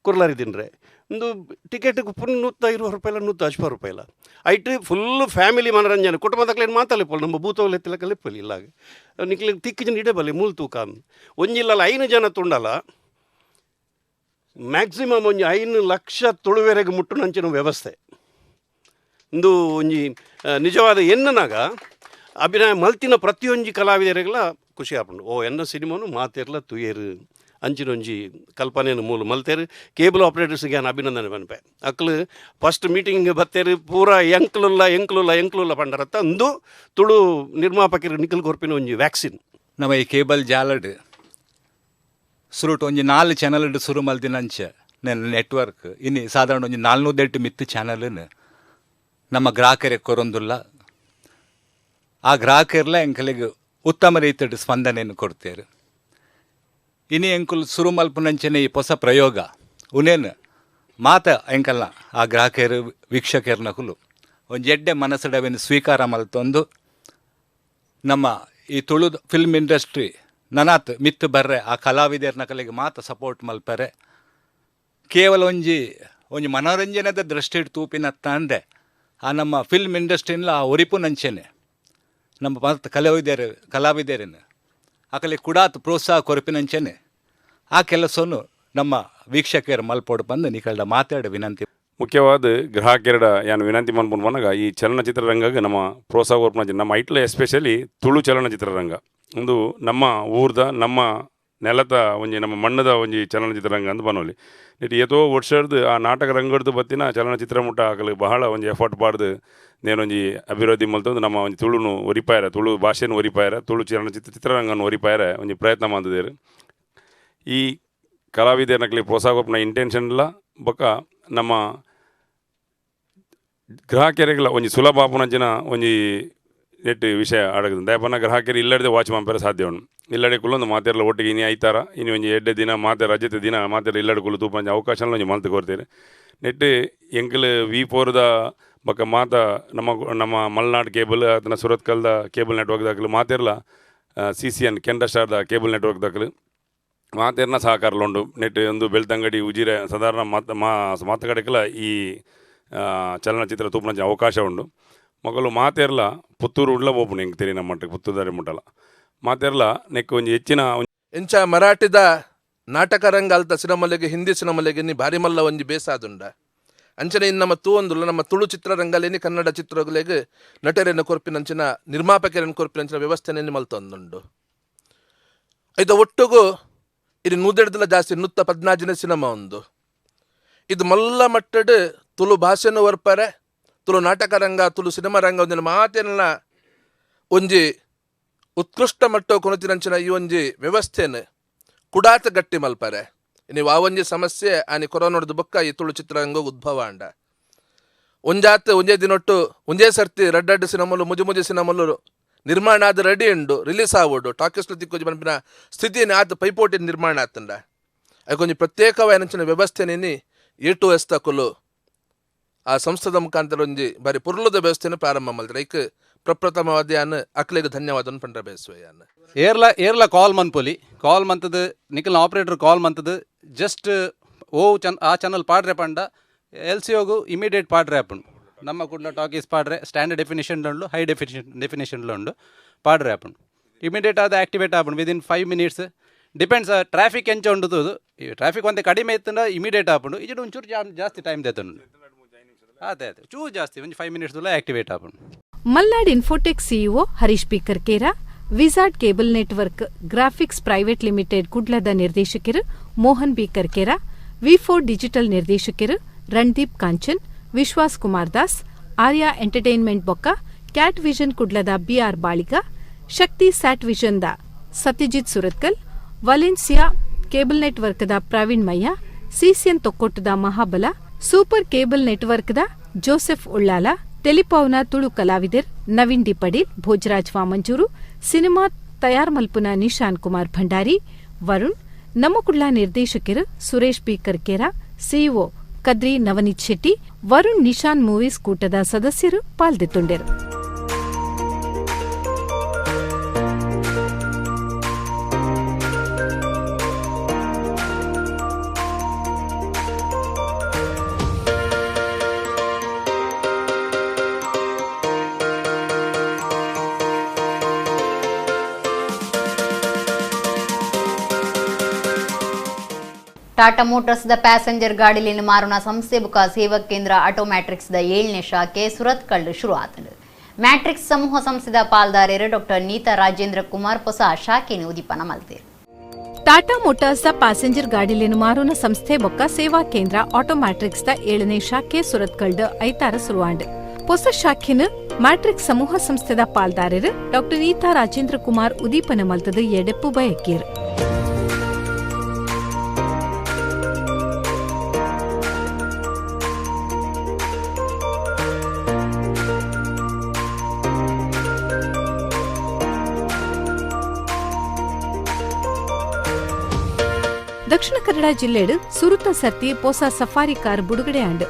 Speaker 7: ಕುರ್ಲಾರಿ ತಿಂದರೆ ಒಂದು ಟಿಕೆಟ್ಗೆ ಪುನ್ ₹120 ₹150 ಐಟ್ ಫುಲ್ ಫ್ಯಾಮಿಲಿ ಮನರಂಜನೆ ಕುಟುಂಬದಕ್ಲೇನು ಮಾತಾಡಲಿಪ್ಪಲ್ಲ ನಮ್ಮ ಭೂತವಲ್ಲಿ ಎತ್ತಲಕ್ಕೆ ಲಿಪ್ಪಲಿ ಇಲ್ಲ ನಿಕ್ಲಿ ತಿಕ್ಕು ಜನ ಇಡಬಲ್ಲಿ ಮೂಲ್ ತೂಕ ಒಂಜಿಲ್ಲ 5 ಜನ ತುಂಡಲ್ಲ ಮ್ಯಾಕ್ಸಿಮಮ್ ಒಂಜಿ 5 ಲಕ್ಷ ತುಳುವೆರೆಗೆ ಮುಟ್ಟುನಂಚಿನ ವ್ಯವಸ್ಥೆ ಒಂದು ಒಂಜಿ ನಿಜವಾದ ಎನ್ನನಾಗ ಅಭಿನಯ ಮಲ್ತಿನ ಪ್ರತಿಯೊಂಜಿ ಕಲಾವಿದರಿಗೆಲ್ಲ ಖುಷಿ ಆಪುಂಡು ಓ ಎನ್ನ ಸಿನಿಮಾನು ಮಾತೆರ್ಲ ತುಯೇರು ಅಂಚಿನೊಂಜಿ ಕಲ್ಪನೆಯನ್ನು ಮೂಲ ಮಲ್ತೇರು ಕೇಬಲ್ ಆಪ್ರೇಟರ್ಸ್ಗೆ ನಾನು ಅಭಿನಂದನೆ ಬನ್ಪೆ ಅಕ್ಲು ಫಸ್ಟ್ ಮೀಟಿಂಗ್ ಬತ್ತೇರು ಪೂರ ಎಂಕ್ಲುಲ್ಲ ಪಂಡರತ್ತ ಅಂದು ತುಳು ನಿರ್ಮಾಪಕರು ನಿಖಿಲ್ ಕೊರ್ಪಿನ ಒಂಜಿ ವ್ಯಾಕ್ಸಿನ್
Speaker 8: ನಮ್ಮ ಈ ಕೇಬಲ್ ಜಾಲಡ್ ಸುರುಟು ಒಂಜಿ 4 ಚಾನಲ್ ಸುರು ಮಲ್ದಿನಂಚೆ ನನ್ನ ನೆಟ್ವರ್ಕ್ ಇನ್ನು ಸಾಧಾರಣ ಒಂಜಿ 408 ಮಿತ್ತು ಚಾನಲ್ನ ನಮ್ಮ ಗ್ರಾಹಕರೇ ಕೊರೊಂದುಲ್ಲ ಆ ಗ್ರಾಹಕರ್ಲ ಎಂಕಲಿಗೆ ಉತ್ತಮ ರೀತಿಯ ಸ್ಪಂದನೆಯನ್ನು ಕೊಡ್ತೇರು ಇನ್ನು ಎಂಕುಲು ಸುರು ಮಲ್ಪುನಂಚನೆ ಈ ಹೊಸ ಪ್ರಯೋಗ ಉನೇನು ಮಾತ ಎಂಕಲ್ನ ಆ ಗ್ರಾಹಕರು ವೀಕ್ಷಕರ್ನಕುಲು ಒಂದು ಎಡ್ಡೆ ಮನಸ್ಸಡವೆನ್ನು ಸ್ವೀಕಾರ ಮಲ್ತೊಂದು ನಮ್ಮ ಈ ತುಳು ಫಿಲ್ಮ್ ಇಂಡಸ್ಟ್ರಿ ನನಾತ್ ಮಿತ್ತು ಬರ್ರೆ ಆ ಕಲಾವಿದರ್ನ ಕಲೆಗೆ ಮಾತ ಸಪೋರ್ಟ್ ಮಲ್ಪರೆ ಕೇವಲ ಒಂಜಿ ಮನೋರಂಜನೆದ ದೃಷ್ಟಿ ತೂಪಿನತ್ತ ಅಂದೆ ಆ ನಮ್ಮ ಫಿಲ್ಮ್ ಇಂಡಸ್ಟ್ರಿನ ಆ ಒರಿಪು ನಂಚೆನೆ ನಮ್ಮ ಮತ್ತು ಕಲಾವಿದರೇನು ಆ ಕಲೆ ಕುಡಾತ್ ಪ್ರೋತ್ಸಾಹ ಕೊರಪಿನಂಚೆನೆ ಆ ಕೆಲಸವನ್ನು ನಮ್ಮ ವೀಕ್ಷಕರು ಮಲ್ಪೋಡು ಬಂದು ನಿಕಲ್ಡ ಮಾತಾಡ ವಿನಂತಿ
Speaker 9: ಮುಖ್ಯವಾದ ಗ್ರಾಹಕರ ಯಾನು ವಿನಂತಿ ಮನ್ಪುಂಡು ಬಂದಾಗ ಈ ಚಲನಚಿತ್ರರಂಗಕ್ಕೆ ನಮ್ಮ ಪ್ರೋತ್ಸಾಹ ಕೊರ್ಪುನ ನಮ್ಮ ಐಟ್ಲ ಎಸ್ಪೆಷಲಿ ತುಳು ಚಲನಚಿತ್ರರಂಗ ಒಂದು ನಮ್ಮ ಊರ್ದ ನಮ್ಮ ನೆಲದ ಒಂಜಿ ನಮ್ಮ ಮಣ್ಣದ ಒಂಜಿ ಚಲನಚಿತ್ರರಂಗ ಅಂತ ಬನ್ನೋಲಿ ನೆಟ್ ಏತೋ ವರ್ಷದ ಆ ನಾಟಕ ರಂಗಡ್ದು ಬತ್ತಿನ ಚಲನಚಿತ್ರ ಮುಟ್ಟ ಹಾಕಲು ಬಹಳ ಒಂಜಿ ಎಫರ್ಟ್ ಪಾಡ್ದು ನೇನೊಂಜಿ ಅಭಿವೃದ್ಧಿ ಮಲ್ತಂದು ನಮ್ಮ ಒಂಜಿ ತುಳುನು ಒರಿಪಾಯರ ತುಳು ಭಾಷೆಯನ್ನು ಒರಿಪಾಯರ ತುಳು ಚಿತ್ರರಂಗವನ್ನು ಒರಿಪಾಯರ ಒಂಜಿ ಪ್ರಯತ್ನ ಮಾಡಿದೇರು ಈ ಕಲಾವಿದರ್ನಕ್ಲಿ ಪ್ರೋತ್ಸಾಹ ಕೊರ್ಪುನ ಇಂಟೆನ್ಷನ್ಲ ಬೊಕ್ಕ ನಮ್ಮ ಗ್ರಾಹಕರಿಗೆಲ್ಲ ಒಂಜಿ ಸುಲಭ ಆಪುನಂಚಿನ ಒಂಜಿ ನೆಟ್ ವಿಷಯ ಅಡಗದು ದಯಪನ್ನ ಗ್ರಾಹಕರು ಇಲ್ಲದೆ ವಾಚ್ ಮಾಂಪೇರ ಸಾಧ್ಯ ಉಂಡು ಇಲ್ಲಡೆ ಕುಲ್ಲೊಂದು ಮಾತೆರ್ಲ ಒಟ್ಟಿಗೆ ಇನಿ ಐತಾರ ಇನ್ನು ಒಂಜಿ ಎಡ್ಡೆ ದಿನ ಮಾತೆ ರಜತೆ ದಿನ ಮಾತೆರ್ಲ ಇಲ್ಲಡೆ ಕುಲ್ಲು ತೂಪಂಚ ಅವಕಾಶ ಒಂಜಿ ಮಲ್ತು ಕೊಡ್ತೇನೆ ನೆಟ್ ಎಂಕಲ್ V4ದ ಬೊಕ್ಕ ಮಾತ ನಮ್ಮ ಮಲ್ನಾಡ್ ಕೇಬಲ್ ಅದನ್ನ ಸುರತ್ಕಲ್ದ ಕೇಬಲ್ ನೆಟ್ವರ್ಕ್ ದಾಖಲು ಮಾತೆರ್ಲ CCN ಕೆನರಾ ಸ್ಟಾರ್ದ ಕೇಬಲ್ ನೆಟ್ವರ್ಕ್ ದಾಖಲು ಮಾತೆರ್ನ ಸಹಕಾರಲು ಉಂಡು ನೆಟ್ ಒಂದು ಬೆಳ್ತಂಗಡಿ ಉಜಿರೆ ಸಾಧಾರಣ ಮಾತುಕಡೆಗೆಲ್ಲ ಈ ಚಲನಚಿತ್ರ ತೂಪುನಂಚ ಅವಕಾಶ ಉಂಡು ಮಗಳು ಮಾತೆರ್ಲ ಪುತ್ತೂರು ಉಡ್ಲ ಬೋಪುಣಿ ಹೆಂಗೆ ತೆರಿ ನಮ್ಮ ಮಟ್ಟಕ್ಕೆ ಪುತ್ತೂರು ದಾರಿ ಮುಟ್ಟಲ್ಲ ಮಾತೆರ್ಲ ನೆಕ್ ಒಂಜಿ ಹೆಚ್ಚಿನ
Speaker 10: ಎಂಚ ಮರಾಠಿದ ನಾಟಕ ರಂಗ ಅಲ್ತ ಸಿನಿಮಲೆಗೆ ಹಿಂದಿ ಸಿನಿಮಲೆಗೆ ನೀ ಭಾರಿ ಮಲ್ಲ ಒಂಜಿ ಬೇಸಾದುಂಡ ಅಂಚನೆ ಇನ್ನು ನಮ್ಮ ತೂವೊಂದುಲ್ಲ ನಮ್ಮ ತುಳು ಚಿತ್ರರಂಗಲೇನಿ ಕನ್ನಡ ಚಿತ್ರಗಳಿಗೆ ನಟರೇನು ಕೊರ್ಪಿನಂಚಿನ ನಿರ್ಮಾಪಕರೇನು ಕೊರ್ಪಿನಂಚಿನ ವ್ಯವಸ್ಥೆನೇನು ಮಲ್ತೊಂದುಂಡು ಇದು ಒಟ್ಟುಗು ಇದು 150 ಜಾಸ್ತಿ 114 ಸಿನಿಮಾ ಒಂದು ಇದು ಮಲ್ಲ ಮಟ್ಟಡ್ ತುಳು ಭಾಷೆನೂ ವರ್ಪರೆ, ತುಳು ನಾಟಕ ರಂಗ, ತುಳು ಸಿನಿಮಾ ರಂಗ ಒಂದಿನ ಮಾತೇನ ಒಂಜಿ ಉತ್ಕೃಷ್ಟ ಮಟ್ಟ ಕೊನತಿನಂಚಿನ ಈ ಒಂಜಿ ವ್ಯವಸ್ಥೆನ ಕುಡಾತ ಗಟ್ಟಿ ಮಲ್ಪರೆ. ನೀವು ಆ ಒಂಜಿ ಸಮಸ್ಯೆ ಆನಿ ಕೊರೋನಾದ ಬೊಕ್ಕ ಈ ತುಳು ಚಿತ್ರರಂಗ ಉದ್ಭವ ಅಂಡ. ಒಂಜಾತ್ ಒಂಜೇ ದಿನೊಟ್ಟು ಒಂಜೇ ಸರ್ತಿ ರಡ್ಡಡ್ಡು ಸಿನಿಮಲು ಮುಜಿ ಸಿನಿಮಲು ನಿರ್ಮಾಣ ಆದ ರೆಡಿ ಉಂಡು, ರಿಲೀಸ್ ಆಗೋಡು ಟಾಕೀಸ್ಲು ತಿಕ್ಕೋಜಿ ಪಂಪಿನ ಸ್ಥಿತಿಯನ್ನು ಆತ ಪೈಪೋಟಿ ನಿರ್ಮಾಣ ಆತಂಡ. ಅದಕ್ಕೊಂದು ಪ್ರತ್ಯೇಕವಾದ ವ್ಯವಸ್ಥೆನೇನಿ A2S ತಕೊಲು ಆ ಸಂಸ್ಥದ ಮುಖಾಂತರ ಒಂಜಿ ಬಾರಿ ಪುರ್ಲದ ವ್ಯವಸ್ಥೆಯನ್ನು ಪ್ರಾರಂಭ ಮಾಡಿದ್ರೆ ಐಕ್ ಪ್ರಪ್ರಥಮವಾದ ಯಾನ್ ಅಕ್ಲೆಗೆ ಧನ್ಯವಾದವನ್ನು ಪಂಡ್ರ ಬೇಸುವೆಯಾನ್.
Speaker 11: ಏರ್ಲ ಕಾಲ್ ಮನ್ಪೊಲಿ ಕಾಲ್ ಮಂತದ ನಿಖಿಲ್ನ ಆಪರೇಟರ್ ಕಾಲ್ ಮಂತದ ಜಸ್ಟ್ ಆ ಚಾನಲ್ ಪಾಡ್ರೆ ಪಂಡ LCOಗು ಇಮಿಡಿಯೇಟ್ ಪಾಡ್ರೆ ಆಪುಂಡು. ನಮ್ಮ ಕೂಡ ಟಾಕೀಸ್ ಪಾಡ್ರೆ ಸ್ಟ್ಯಾಂಡರ್ಡ್ ಡೆಫಿನೇಷನ್ ಉಂಡು, ಹೈ ಡೆಫಿನೇಷನ್ ಉಂಡು ಪಾಡ್ರೆ ಆಪುಂಡು. ಇಮಿಡಿಯೇಟ್ ಆದ ಆಕ್ಟಿವೇಟ್ ಆಪುಂಡು ವಿದಿನ್ 5 minutes. ಡಿಪೆಂಡ್ಸ್ ಟ್ರಾಫಿಕ್ ಎಂಚ ಉಂಡು ಈ ಟ್ರಾಫಿಕ್ ಒಂದೇ ಕಡಿಮೆ ಇತ್ತಂಡ ಇಮಿಡಿಯೇಟ್ ಆಪುಂಡು. ಇಜಡು ಒಂಚೂರು ಜಾಸ್ತಿ ಟೈಮ್ ದೇತುಂಡು. ಅದೇ ಚೂರು ಜಾಸ್ತಿ ಒಂದು 5 minutes ಆಕ್ಟಿವೇಟ್ ಆಪುಂಡು.
Speaker 3: Malnad Infotech CEO Harish P Karkera, wizard cable network graphics private limited ಕುಡ್ಲದ ನಿರ್ದೇಶಕರು Mohan B Karkera, V4 digital ನಿರ್ದೇಶಕರು ರಣದೀಪ್ ಕಾಂಚನ್, ವಿಶ್ವಾಸ್ ಕುಮಾರ್ ದಾಸ್, ಆರ್ಯ ಎಂಟರ್ಟೈನ್ಮೆಂಟ್ ಬೊಕ್ಕ ಕ್ಯಾಟ್ ವಿಷನ್ ಕುಡ್ಲದ BR ಬಾಳಿಗ, ಶಕ್ತಿ ಸ್ಯಾಟ್ ವಿಷನ್ದ ಸತ್ಯಜಿತ್ ಸುರತ್ಕಲ್, ವಲೆನ್ಸಿಯಾ ಕೇಬಲ್ ನೆಟ್ವರ್ಕ್ದ ಪ್ರವೀಣ್ ಮಯ್ಯ, ಸಿಸಿಎನ್ ತೊಕ್ಕೊಟ್ಟದ ಮಹಾಬಲ, ಸೂಪರ್ ಕೇಬಲ್ ನೆಟ್ವರ್ಕ್ದ ಜೋಸೆಫ್ ಉಳ್ಳಾಲ, ತೆಲಿಪೌನ ತುಳು ಕಲಾವಿದರ್ ನವೀನ್ ಡಿ ಪಡೀಲ್, ಭೋಜರಾಜ್ ವಾಮಂಜೂರು, ಸಿನಿಮಾ ತಯಾರ್ ಮಲ್ಪುನ ನಿಶಾನ್ ಕುಮಾರ್ ಭಂಡಾರಿ, ವರುಣ್, ನಮ್ಮ ಕುಡ್ಲ ನಿರ್ದೇಶಕರು Suresh P Karkera, CEO Kadri Navaneeth Shetty, Varun Nishan movies ಕೂಟದ ಸದಸ್ಯರು ಪಾಲ್ದೆತ್ತುಂಡೆರು.
Speaker 1: ಟಾಟಾ ಮೋಟರ್ಸ್ ದ ಪ್ಯಾಸೆಂಜರ್ ಗಾಡಿಲಿನ ಮಾರುನ ಸಂಸ್ಥೆ ಬುಕ ಸೇವಾ ಕೇಂದ್ರ ಆಟೋಮ್ಯಾಟ್ರಿಕ್ಸ್ ದ 7ನೇ ಶಾಖೆ ಸುರತ್ಕಲ್ ಶುರು ಆತಂಡು. ಮ್ಯಾಟ್ರಿಕ್ಸ್ ಸಮೂಹ ಸಂಸ್ಥೆದ ಪಾಲ್ದಾರರು ಡಾಕ್ಟರ್ ನೀತಾ ರಾಜೇಂದ್ರ ಕುಮಾರ್ ಹೊಸ ಶಾಖೆಯನ್ನು ಉದೀಪನ ಮಲ್ತೇರು.
Speaker 3: ಟಾಟಾ ಮೋಟಾರ್ಸ್ ದ ಪ್ಯಾಸೆಂಜರ್ ಗಾಡಿಲಿನ ಮಾರುನ ಸಂಸ್ಥೆ ಬೊಕ್ಕ ಸೇವಾ ಕೇಂದ್ರ ಆಟೋಮ್ಯಾಟ್ರಿಕ್ಸ್ ದ 7ನೇ ಶಾಖೆ ಸುರತ್ಕಲ್ಡ್ ಐತಾರ ಶುರುವಾಂಡು. ಹೊಸ ಶಾಖೆನ ಮ್ಯಾಟ್ರಿಕ್ಸ್ ಸಮೂಹ ಸಂಸ್ಥೆದ ಪಾಲ್ದಾರರು ಡಾಕ್ಟರ್ ನೀತಾ ರಾಜೇಂದ್ರ ಕುಮಾರ್ ಉದೀಪನ ಮಲ್ತದ ಎಡೆಪ್ಪು ಬಯಕೇರು. ದಕ್ಷಿಣ ಕನ್ನಡ ಜಿಲ್ಲೆಡ್ ಸುರುತ ಸರ್ತಿ ಹೊಸ ಸಫಾರಿ ಕಾರ್ ಬಿಡುಗಡೆ ಆಂಡ್.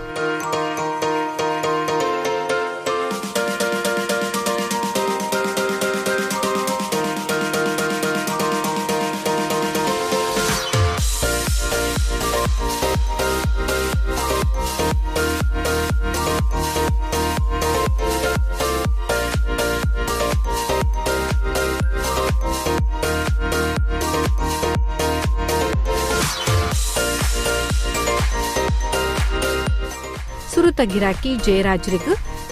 Speaker 3: ಸುರುತ ಗಿರಾಕಿ ಜಯರಾಜ್ರಿಗ್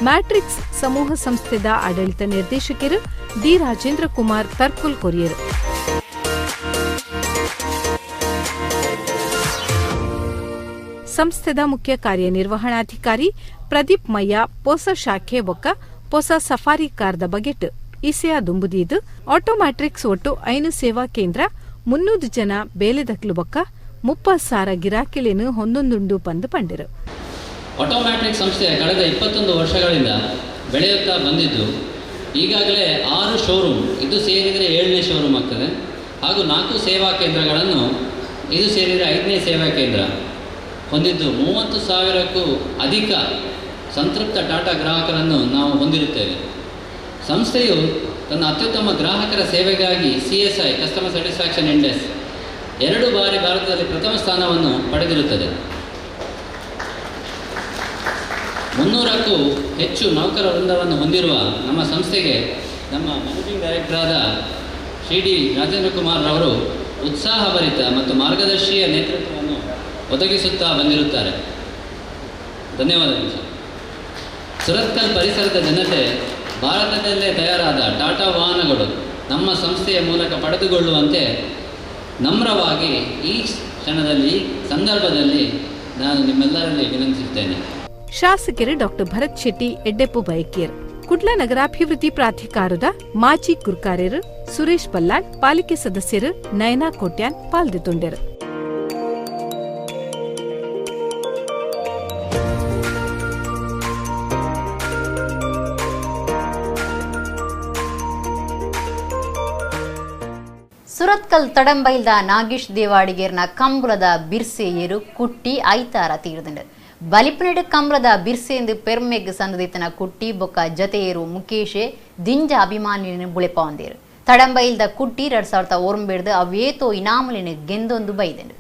Speaker 3: ಮ್ಯಾಟ್ರಿಕ್ಸ್ ಸಮೂಹ ಸಂಸ್ಥೆದ ಆಡಳಿತ ನಿರ್ದೇಶಕರು ಡಿ ರಾಜೇಂದ್ರ ಕುಮಾರ್ ತರ್ಕುಲ್ ಕೊರಿಯರ್. ಸಂಸ್ಥೆದ ಮುಖ್ಯ ಕಾರ್ಯನಿರ್ವಹಣಾಧಿಕಾರಿ ಪ್ರದೀಪ್ ಮಯ್ಯ ಹೊಸ ಶಾಖೆ ಬೊಕ್ಕ ಹೊಸ ಸಫಾರಿ ಕಾರ್ದ ಬಗೆಟ್ ಇಸೆಯ ದುಂಬುದೀದು ಆಟೋಮ್ಯಾಟ್ರಿಕ್ಸ್ ಒಟ್ಟು 5 ಸೇವಾ ಕೇಂದ್ರ 300 ಜನ ಬೇಲೆದಕ್ಲು ಬೊಕ್ಕ 30,000 ಗಿರಾಕಿಲೇನು ಹೊಂದೊಂದುಂಡು ಪಂದು ಪಂಡಿರು.
Speaker 12: ಆಟೋಮ್ಯಾಟ್ರಿಕ್ ಸಂಸ್ಥೆ ಕಳೆದ 21 ವರ್ಷಗಳಿಂದ ಬೆಳೆಯುತ್ತಾ ಬಂದಿದ್ದು ಈಗಾಗಲೇ 6 ಶೋರೂಮ್, ಇದು ಸೇರಿದರೆ 7ನೇ ಶೋರೂಮ್ ಆಗ್ತದೆ, ಹಾಗೂ 4 ಸೇವಾ ಕೇಂದ್ರಗಳನ್ನು ಇದು ಸೇರಿದರೆ 5ನೇ ಸೇವಾ ಕೇಂದ್ರ ಹೊಂದಿದ್ದು 30,000ಕ್ಕೂ ಅಧಿಕ ಸಂತೃಪ್ತ ಟಾಟಾ ಗ್ರಾಹಕರನ್ನು ನಾವು ಹೊಂದಿರುತ್ತೇವೆ. ಸಂಸ್ಥೆಯು ತನ್ನ ಅತ್ಯುತ್ತಮ ಗ್ರಾಹಕರ ಸೇವೆಗಾಗಿ CSI ಕಸ್ಟಮರ್ ಸ್ಯಾಟಿಸ್ಫ್ಯಾಕ್ಷನ್ ಇಂಡೆಕ್ಸ್ 2 ಬಾರಿ ಭಾರತದಲ್ಲಿ ಪ್ರಥಮ ಸ್ಥಾನವನ್ನು ಪಡೆದಿರುತ್ತದೆ. 300ಕ್ಕೂ ಹೆಚ್ಚು ನೌಕರ ವೃಂದವನ್ನು ಹೊಂದಿರುವ ನಮ್ಮ ಸಂಸ್ಥೆಗೆ ನಮ್ಮ ಮ್ಯಾನೇಜಿಂಗ್ ಡೈರೆಕ್ಟರ್ ಆದ ಶ್ರೀ ಡಿ ರಾಜೇಂದ್ರ ಕುಮಾರ್ ರವರು ಉತ್ಸಾಹಭರಿತ ಮತ್ತು ಮಾರ್ಗದರ್ಶಿಯ ನೇತೃತ್ವವನ್ನು ಒದಗಿಸುತ್ತಾ ಬಂದಿರುತ್ತಾರೆ. ಧನ್ಯವಾದಗಳು ಸರ್. ಸುರತ್ಕಲ್ ಪರಿಸರದ ಜನತೆ ಭಾರತದಲ್ಲೇ ತಯಾರಾದ ಟಾಟಾ ವಾಹನಗಳು ನಮ್ಮ ಸಂಸ್ಥೆಯ ಮೂಲಕ ಪಡೆದುಕೊಳ್ಳುವಂತೆ ನಮ್ರವಾಗಿ ಈ ಕ್ಷಣದಲ್ಲಿ ಸಂದರ್ಭದಲ್ಲಿ ನಾನು ನಿಮ್ಮೆಲ್ಲರಲ್ಲಿ ವಿನಂತಿಸುತ್ತೇನೆ.
Speaker 3: ಶಾಸಕರು ಡಾಕ್ಟರ್ ಭರತ್ ಶೆಟ್ಟಿ ಎಡ್ಡೆಪ್ಪು ಬಯಕೇರ್ ಕುಡ್ಲ ನಗರಾಭಿವೃದ್ಧಿ ಪ್ರಾಧಿಕಾರದ ಮಾಜಿ ಗುರ್ಕಾರ್ಯರು ಸುರೇಶ್ ಬಲ್ಲಾಳ್ ಪಾಲಿಕೆ ಸದಸ್ಯರು ನಯನಾ ಕೋಟ್ಯಾನ್ ಪಾಲ್ಗೊಂಡರು.
Speaker 1: ಸುರತ್ಕಲ್ ತಡಂಬೈಲ್ದ ನಾಗೇಶ್ ದೇವಾಡಿಗೇರ್ನ ಕಂಬಳದ ಬಿರ್ಸೆ ಏರು ಕುಟ್ಟಿ ಐತಾರ ತೀರ್ದಂಡು ಬಲಿಪನೆಡು ಕಂಬಳದ ಬಿರ್ಸೆ ಎಂದು ಪೆರ್ಮೆಗ್ ಸಂದದಿತನ ಕುಟ್ಟಿ ಬೊಕ್ಕ ಜತೆ ಏರು ಮುಖೇಶೆ ದಿಂಜ ಅಭಿಮಾನಿನ ಬುಳೆಪಾಂದೇರು ತಡಂಬೈಲ್ದ ಕುಟ್ಟಿ 2001 ಅವೇತೋ ಇನಾಮಲಿನ ಗೆಂದೊಂದು ಬೈದೆಂಡು.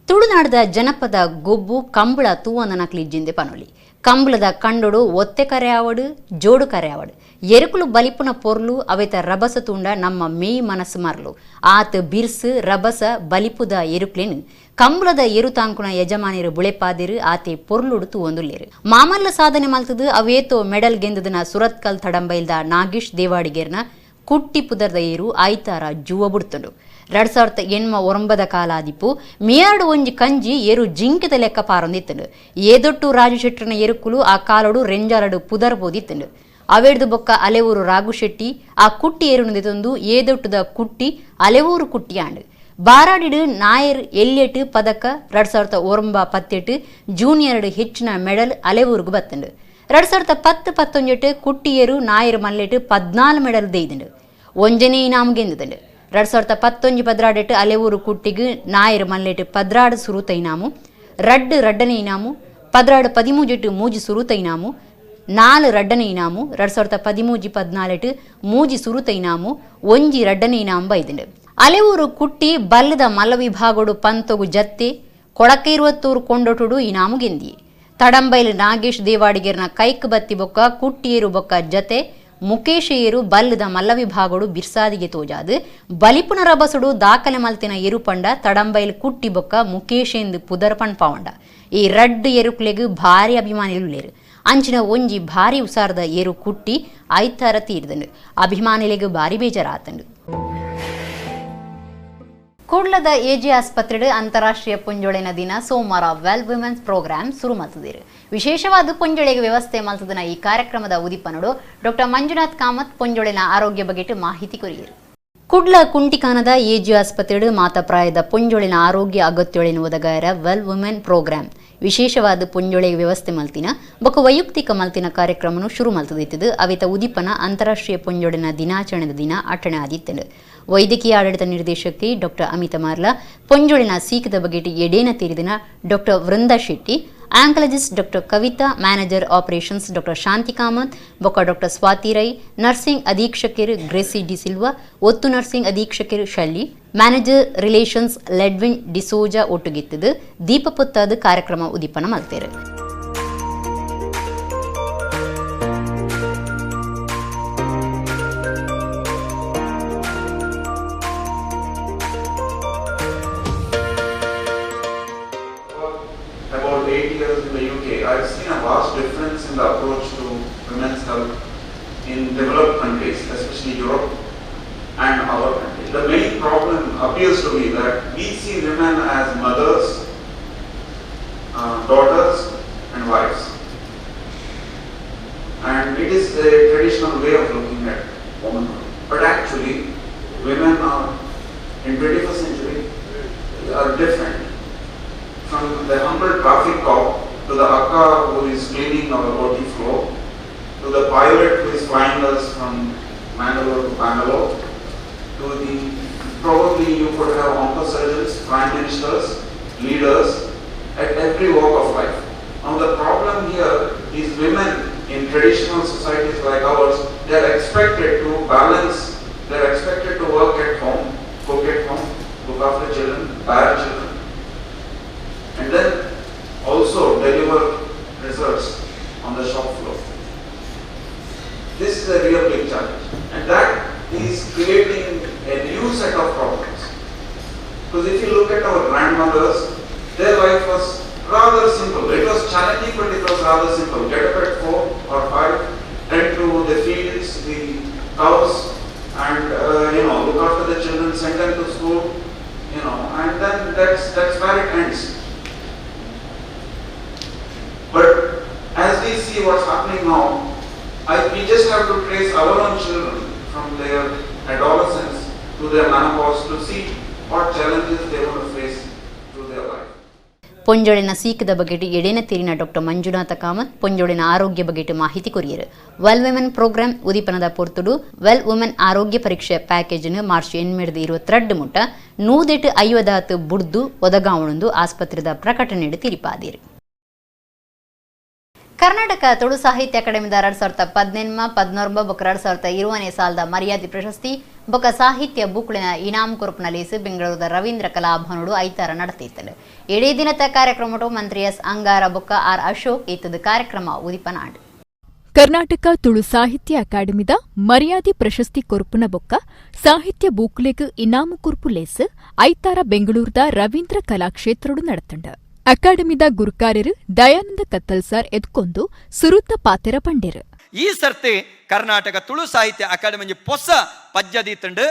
Speaker 1: ತುಳುನಾಡದ ಜನಪದ ಗೊಬ್ಬು ಕಂಬಳ ತೂವೊಂದನಕ್ಲಿಜ್ಜಿಂದೆ ಪನೊಲಿ ಕಂಬಳದ ಕಂಡೊಡು ಒತ್ತೆ ಕರೆಯಾವಡು ಜೋಡು ಕರೆಯಾವಡು ಎರುಕುಲು ಬಲಿಪುನ ಪೊರ್ಲು ಅವೆತ ರಭಸ ತೂಂಡ ನಮ್ಮ ಮೇಯಿ ಮನಸ್ಸು ಮರ್ಲು ಆತ ಬಿರ್ಸು ರಭಸ ಬಲಿಪುದ ಎರುಕ್ಲೆನು ಕಂಬಳದ ಎರು ತಾಂಕುನ ಯಜಮಾನಿರು ಬುಳೆಪಾದಿರು ಆತೆ ಪೊರ್ಲುಡು ತೂವೊಂದುಲ್ಲೇರು ಮಾಮಲ್ಲ ಸಾಧನೆ ಮಲ್ತದು ಅವೇತೋ ಮೆಡಲ್ ಗೆಂದದನ ಸುರತ್ಕಲ್ ತಡಂಬೈಲ್ದ ನಾಗೇಶ್ ದೇವಾಡಿಗೇರ್ನ ಕುಟ್ಟಿ ಪುದರ್ದ ಏರು ಐತಾರ ಜೂವ ಬುಡ್ತಂಡು. 2009 ಕಾಲಾದಿಪ್ಪು ಮಿಯಾರ್ಡು ಒಂಜಿ ಕಂಜಿ ಏರು ಜಿಂಕಿದ ಲೆಕ್ಕ ಪಾರೊಂದಿತ್ತಂಡು ಏದೊಟ್ಟು ರಾಜು ಶೆಟ್ಟರನ ಎರುಕುಲು ಆ ಕಾಲೋಡು ರೆಂಜಾರಡು ಪುದರ್ಬೋದಿತ್ತಂಡು ಅವೇಡ್ದು ಬೊಕ್ಕ ಅಲೆವೂರು ರಾಘುಶೆಟ್ಟಿ ಆ ಕುಟ್ಟಿ ಏರುನದೊಂದು ಏದೊಟ್ಟುದ ಕುಟ್ಟಿ ಅಲೆವೂರು ಕುಟ್ಟಿ ಆಂಡು ಬಾರಾಡಿಡು ನಾಯರ್ ಎಲ್ಲಿಯಟ್ ಪದಕ 2009-18 ಜೂನಿಯರ್ಡು ಹೆಚ್ಚಿನ ಮೆಡಲ್ ಅಲೆವೂರುಗು ಬತ್ತಂಡು 2010-19 ಕುಟ್ಟಿಯರು ನಾಯರ್ ಮಲ್ಲೆಟ್ 14 ಮೆಡಲ್ ದೇಯ್ದುಂಡು ಒಂಜನೇ ಇನಾಮ್ ಗೆಂದುಂಡು 2019-18 ಅಲೆವೂರು ಕುಟ್ಟಿಗು ನಾಯರ್ ಮಲ್ಲೆಟ್ 16 ಸುರುತ ಇನಾಮು ರಡ್ಡನೆ ಇನಾಮು 13 ಮೂಜಿ ಸುರುತ ಇನಾಮು 4 ರಡ್ಡನೆ ಇನಾಮು 2013-14 ಮೂಜಿ ಸುರುತ ಇನಾಮು ಒಂಜಿ ರಡ್ಡನೆ ಇನಾಮು ಬೈದುಂಡು ಅಲೆವೂರು ಕುಟ್ಟಿ ಬಲ್ಲದ ಮಲ್ಲ ವಿಭಾಗೋಡು ಪಂತೊಗು ಜತ್ತೆ ಕೊಳಕೈರುವತ್ತೂರು ಕೊಂಡೊಟುಡು ಇನಾಮು ಗೆಂದಿಯೆ ತಡಂಬೈಲು ನಾಗೇಶ್ ದೇವಾಡಿಗೇರ್ನ ಕೈಕ್ ಬತ್ತಿ ಬೊಕ್ಕ ಕುಟ್ಟಿಯೇರು ಬೊಕ್ಕ ಜತೆ ಮುಖೇಶೇರು ಬಲ್ಲದ ಮಲ್ಲ ವಿಭಾಗೋಡು ಬಿರ್ಸಾದಿಗೆ ತೋಜಾದು ಬಲಿಪುನ ರಭಸುಡು ದಾಖಲೆ ಮಲ್ತಿನ ಎರುಪಂಡ ತಡಂಬೈಲು ಕುಟ್ಟಿ ಬೊಕ್ಕ ಮುಖೇಶೇಂದು ಪುದರ್ ಪಂಡ್ಪವಂಡ ಈ ರಡ್ಡು ಎರುಕ್ಲೆಗು ಭಾರಿ ಅಭಿಮಾನಿಲೇರು ಅಂಚಿನ ಒಂಜಿ ಭಾರಿ ಉಸಾರದ ಏರು ಕುಟ್ಟಿ ಐತಾರ ತೀರ್ದಂಡು ಅಭಿಮಾನಿಲೆಗು ಭಾರಿ ಬೇಜಾರಾತಂಡು. ಕೂಡ್ಲದ ಎಜೆ ಆಸ್ಪತ್ರೆಡ್ ಅಂತಾರಾಷ್ಟ್ರೀಯ ಪುಂಜೊಳೆನ ದಿನ ಸೋಮವಾರ ವೆಲ್ ವಿಮೆನ್ಸ್ ಪ್ರೋಗ್ರಾಮ್ ಶುರು ಮಲ್ತದಿರು ವಿಶೇಷವಾದ ಪುಂಜೊಳೆಗೆ ವ್ಯವಸ್ಥೆ ಮಲ್ತದಿನ ಈ ಕಾರ್ಯಕ್ರಮದ ಉದಿಪನಡು ಡಾಕ್ಟರ್ ಮಂಜುನಾಥ್ ಕಾಮತ್ ಪುಂಜೊಳೆನ ಆರೋಗ್ಯ ಬಗೆಟ್ ಮಾಹಿತಿ ಕೊರಿಯರು. ಕುಡ್ಲ ಕುಂಟಿಕಾನದ ಎಜೆ ಆಸ್ಪತ್ರೆಡ್ ಮಾತಪ್ರಾಯದ ಪುಂಜೊಳೆನ ಆರೋಗ್ಯ ಅಗತ್ಯೊಳೆನ ಒದಗಾಯರ ವೆಲ್ ವಿಮೆನ್ ಪ್ರೋಗ್ರಾಮ್ ವಿಶೇಷವಾದ ಪುಂಜೊಳೆಗೆ ವ್ಯವಸ್ಥೆ ಮಲ್ತಿನ ಬೊಕ್ಕ ವೈಯಕ್ತಿಕ ಮಲ್ತಿನ ಕಾರ್ಯಕ್ರಮನು ಶುರು ಮಲ್ತದಿತ್ತದು ಅವಿತ ಉದಿಪನ ಅಂತಾರಾಷ್ಟ್ರೀಯ ಪುಂಜೊಳೆನ ದಿನಾಚರಣೆದ ದಿನ ಅಟಣೆ ಆದಿತ್ತಂಡು ವೈದ್ಯಕೀಯ ಆಡಳಿತ ನಿರ್ದೇಶಕಿ ಡಾಕ್ಟರ್ ಅಮಿತಾ ಮಾರ್ಲಾ ಪೊಂಜೊಳಿನ ಸೀಕದ ಬಗೆಟ್ ಎಡೇನ ತೀರಿದಿನ doctor Vrinda Shetty oncologist doctor Kavita manager operations doctor Shanti Kamath ಬೊಕ್ಕ ಡಾಕ್ಟರ್ ಸ್ವಾತಿ ರೈ ನರ್ಸಿಂಗ್ ಅಧೀಕ್ಷಕರು ಗ್ರೇಸಿ ಡಿ ಸಿಲ್ವಾ ಒತ್ತು ನರ್ಸಿಂಗ್ ಅಧೀಕ್ಷಕರು Shelly manager relations Ledwin D'Souza ಒಟ್ಟುಗಿತ್ತದು ದೀಪ ಪೊತ್ತಾದ ಕಾರ್ಯಕ್ರಮ ಉದಿಪನ ಮಲ್ತೇರು.
Speaker 13: About 8 years in the UK, I've seen a vast difference in the approach to women's health in developed countries, especially Europe and our country. The main problem appears to be that we see women as mothers, daughters and wives. And it is a traditional way of looking at womanhood. But actually, women are, in 21st century, are different. From the humble traffic cop to the akka who is cleaning our OT floor, to the pilot who is flying us from Mangalore to Bangalore, to the, probably you could have oncosurgeons, prime ministers, leaders at every walk of life. Now the problem here is women in traditional societies like ours, they are expected to balance, they are expected to work at home, cook at home, look after children, bear children, and then also deliver results on the shop floor. This is a real big challenge, and that is creating a new set of problems. Because if you look at our grandmothers, their life was rather simple. It was challenging, but it was rather simple. Get up at 4 or 5, tend to the fields, the cows, and look after the children, send them to school, and then that's where it ends. But as We just have to trace our own children from their adolescence to their menopause to see what challenges they will face through their life.
Speaker 1: ಪೊಂಜೊಳಿನ ಸೀಕದ ಬಗೆಟ್ ಎಡೆನ ತೀರಿನ doctor Manjunatha Kamath ಪೊಂಜೊಳಿನ ಆರೋಗ್ಯ ಬಗೆಟ್ ಮಾಹಿತಿ courier well women program ಉದಿಪನದ ಪೊರ್ತುಡು well women ಆರೋಗ್ಯ ಪರೀಕ್ಷೆ ಪ್ಯಾಕೇಜ್ನು March 8 ಮುಟ್ಟ 150 ಬುಡ್ದು ಒದಗಾವಣೆಂದು ಆಸ್ಪತ್ರೆದ ಪ್ರಕಟಣೆಡು ತಿರಿಪಾದಿರು. ಕರ್ನಾಟಕ ತುಳು ಸಾಹಿತ್ಯ ಅಕಾಡೆಮಿದ 2017-19 ಬೊಕ 2020 ಸಾಲದ ಮರ್ಯಾದೆ ಪ್ರಶಸ್ತಿ ಬೊಕ ಸಾಹಿತ್ಯ ಬುಕ್ಳಿನ ಇನಾಮ್ ಕೊರಪನ ಲೇಸು ಬೆಂಗಳೂರದ ರವೀಂದ್ರ ಕಲಾಭವನಡು ಐತಾರ ನಡೆತಿತ್ತಲು. ಇಡೀ ದಿನದ ಕಾರ್ಯಕ್ರಮಟು ಮಂತ್ರಿ ಎಸ್ ಅಂಗಾರ ಬೊಕ್ಕ ಆರ್ ಅಶೋಕ್ ಇತ್ತದ ಕಾರ್ಯಕ್ರಮ ಉದಿಪನಾಡು.
Speaker 14: ಕರ್ನಾಟಕ ತುಳು ಸಾಹಿತ್ಯ ಅಕಾಡೆಮಿದ ಮರ್ಯಾದೆ ಪ್ರಶಸ್ತಿ ಕೊರಪುನ ಬೊಕ್ಕ ಸಾಹಿತ್ಯ ಬೂಕ್ಲೆಗ್ ಇನಾಮು ಕೊರಪು ಲೇಸು ಐತಾರ ಬೆಂಗಳೂರದ ರವೀಂದ್ರ ಕಲಾಕ್ಷೇತ್ರಡು ನಡೆತಂಡ. ಅಕಾಡೆಮಿದ ಗುರುಕಾರ್ಯರು ದಯಾನಂದ ಕತ್ತಲ್ ಸರ್ ಎದ್ಕೊಂಡು ಸುರುತ್ತ ಪಾತೆರ ಪಂಡೇರು.
Speaker 15: ಈ ಸರ್ತಿ ಕರ್ನಾಟಕ ತುಳು ಸಾಹಿತ್ಯ ಅಕಾಡೆಮಿ ಹೊಸ ಪದ್ಯದಿತ್ತಂಡು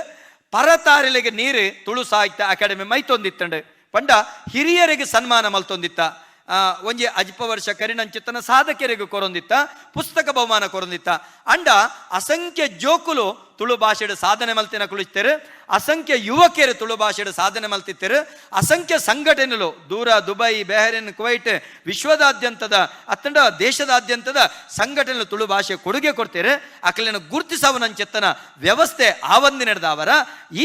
Speaker 15: ಪರತಾರಿಲೆಗೆ ನೀರು ತುಳು ಸಾಹಿತ್ಯ ಅಕಾಡೆಮಿ ಮೈತೊಂದಿತ್ತಂಡು ಪಂಡ ಹಿರಿಯರಿಗೆ ಸನ್ಮಾನ ಮಲ್ತೊಂದಿತ್ತ ಒಂಜಿ ಅಜ್ಪ ವರ್ಷ ಕರಿಣಂಚಿತ್ತನ ಸಾಧಕರಿಗೆ ಕೊರೊಂದಿತ್ತ ಪುಸ್ತಕ ಬಹುಮಾನ ಕೊರೊಂದಿತ್ತ ಅಂಡ ಅಸಂಖ್ಯ ಜೋಕುಲು ತುಳು ಭಾಷೆಡು ಸಾಧನೆ ಮಲ್ತಿನ ಕುಳಿತರು ಅಸಂಖ್ಯ ಯುವಕಿಯರು ತುಳು ಭಾಷೆಡು ಸಾಧನೆ ಮಲ್ತಿತ್ತರು ಅಸಂಖ್ಯ ಸಂಘಟನೆಗಳು ದೂರ ದುಬೈ ಬೆಹರಿನ್ ಕುವೈಟ್ ವಿಶ್ವದಾದ್ಯಂತದ ಅತ್ತಂಡ ದೇಶದಾದ್ಯಂತದ ಸಂಘಟನೆಗಳು ತುಳು ಭಾಷೆ ಕೊಡುಗೆ ಕೊಡ್ತಾರೆ ಅಕಲಿನ ಗುರುತಿಸವನಂಚೆತ್ತನ ವ್ಯವಸ್ಥೆ ಆವಂದಿ ನಡೆದವರ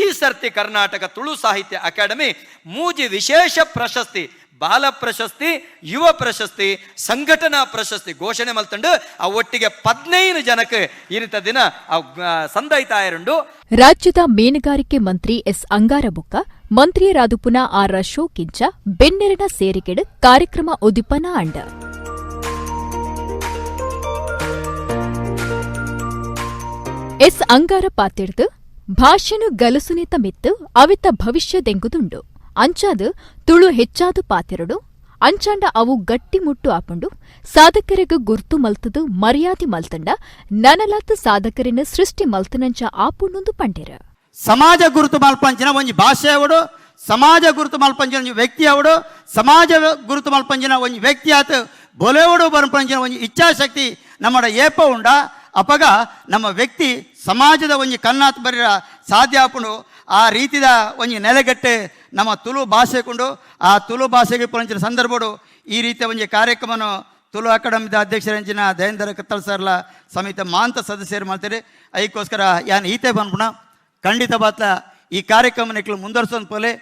Speaker 15: ಈ ಸರ್ತಿ ಕರ್ನಾಟಕ ತುಳು ಸಾಹಿತ್ಯ ಅಕಾಡೆಮಿ ಮೂಜಿ ವಿಶೇಷ ಪ್ರಶಸ್ತಿ ಬಾಲ ಪ್ರಶಸ್ತಿ ಯುವ ಪ್ರಶಸ್ತಿ ಸಂಘಟನಾ ಪ್ರಶಸ್ತಿ ಘೋಷಣೆ ಮಲ್ತಂಡು ಆ ಒಟ್ಟಿಗೆ 15 ಜನಕ್ಕೆ ಇರಿತ ದಿನ ಸಂದೈತಾಯರುಂಡು.
Speaker 14: ರಾಜ್ಯದ ಮೀನುಗಾರಿಕೆ ಮಂತ್ರಿ ಎಸ್ ಅಂಗಾರಬೊಕ್ಕ ಮಂತ್ರಿಯರಾದುಪುನ ಆರ್ ಅಶೋಕ್ ಇಂಚ ಬೆನ್ನೆರನ ಸೇರಿಕೆಡು ಕಾರ್ಯಕ್ರಮ ಉದಿಪನ ಅಂಡ. ಎಸ್ ಅಂಗಾರ ಪಾತೆಡ್ದು ಭಾಷೆನು ಗಲಸುನೇತ ಮಿತ್ತು ಅವಿತ ಭವಿಷ್ಯದೆಂಗುದುಂಡು ಅಂಚಾದು ತುಳು ಹೆಚ್ಚಾದು ಪಾತೆರಡು ಅಂಚಾಂಡ ಅವು ಗಟ್ಟಿ ಮುಟ್ಟು ಆಪಂಡು ಸಾಧಕರಿಗ ಗುರ್ತು ಮಲ್ತದು ಮರ್ಯಾದೆ ಮಲ್ತಂಡ ನನಲಾತ ಸಾಧಕರಿನ ಸೃಷ್ಟಿ ಮಲ್ತನಂಚ ಆಪುಣ್ಣೊಂದು ಪಂಡೇರ.
Speaker 16: ಸಮಾಜ ಗುರುತು ಮಲ್ಪಂಚಿನ ಒಂಜಿ ಭಾಷೆ ಅವಡು ಸಮಾಜ ಗುರುತು ಮಲ್ಪಂಚಿನ ಒಂಜಿ ವ್ಯಕ್ತಿ ಅವಡು ಸಮಾಜ ಗುರುತು ಮಲ್ಪಂಚಿನ ಒಂಜಿ ವ್ಯಕ್ತಿ ಆತ ಬೊಲೆವಡು ಬರ್ಪಂಚಿನ ಒಂಜಿ ಇಚ್ಛಾಶಕ್ತಿ ನಮ್ಮಡ ಏಪ ಉಂಡ ಅಪಗ ನಮ್ಮ ವ್ಯಕ್ತಿ ಸಮಾಜದ ಒಂಜಿ ಕನ್ನಾತ್ ಬರೀರ ಸಾಧ್ಯ ಆಪುಂಡು ಆ ರೀತಿದ ಒಂಜಿ ನೆಲೆಗಟ್ಟೆ ನಮ್ಮ ತುಳು ಭಾಷೆ ಕೊಂಡು ಆ ತುಳು ಭಾಷೆಗೆ ಪಂಚಿನ ಸಂದರ್ಭಡು ಈ ರೀತಿಯ ಒಂಜಿ ಕಾರ್ಯಕ್ರಮವನ್ನು ತುಳು ಅಕಾಡೆಮಿದ ಅಧ್ಯಕ್ಷರಂಚಿನ ದಯೇಂದ್ರ ಕತ್ತಲ್ ಸರ್ಲ ಸಮೇತ ಮಾಂತ ಸದಸ್ಯರು ಮಾಡ್ತಾರೆ. ಅದಕ್ಕೋಸ್ಕರ ಯಾನ್ ಈತೆ ಬಂದ್ಬಿಡ ಖಂಡಿತ ಬಾತ್ಲ ಈ ಕಾರ್ಯಕ್ರಮ ಮುಂದುವರ್ಸೋನ್ ಪೋಲೆ.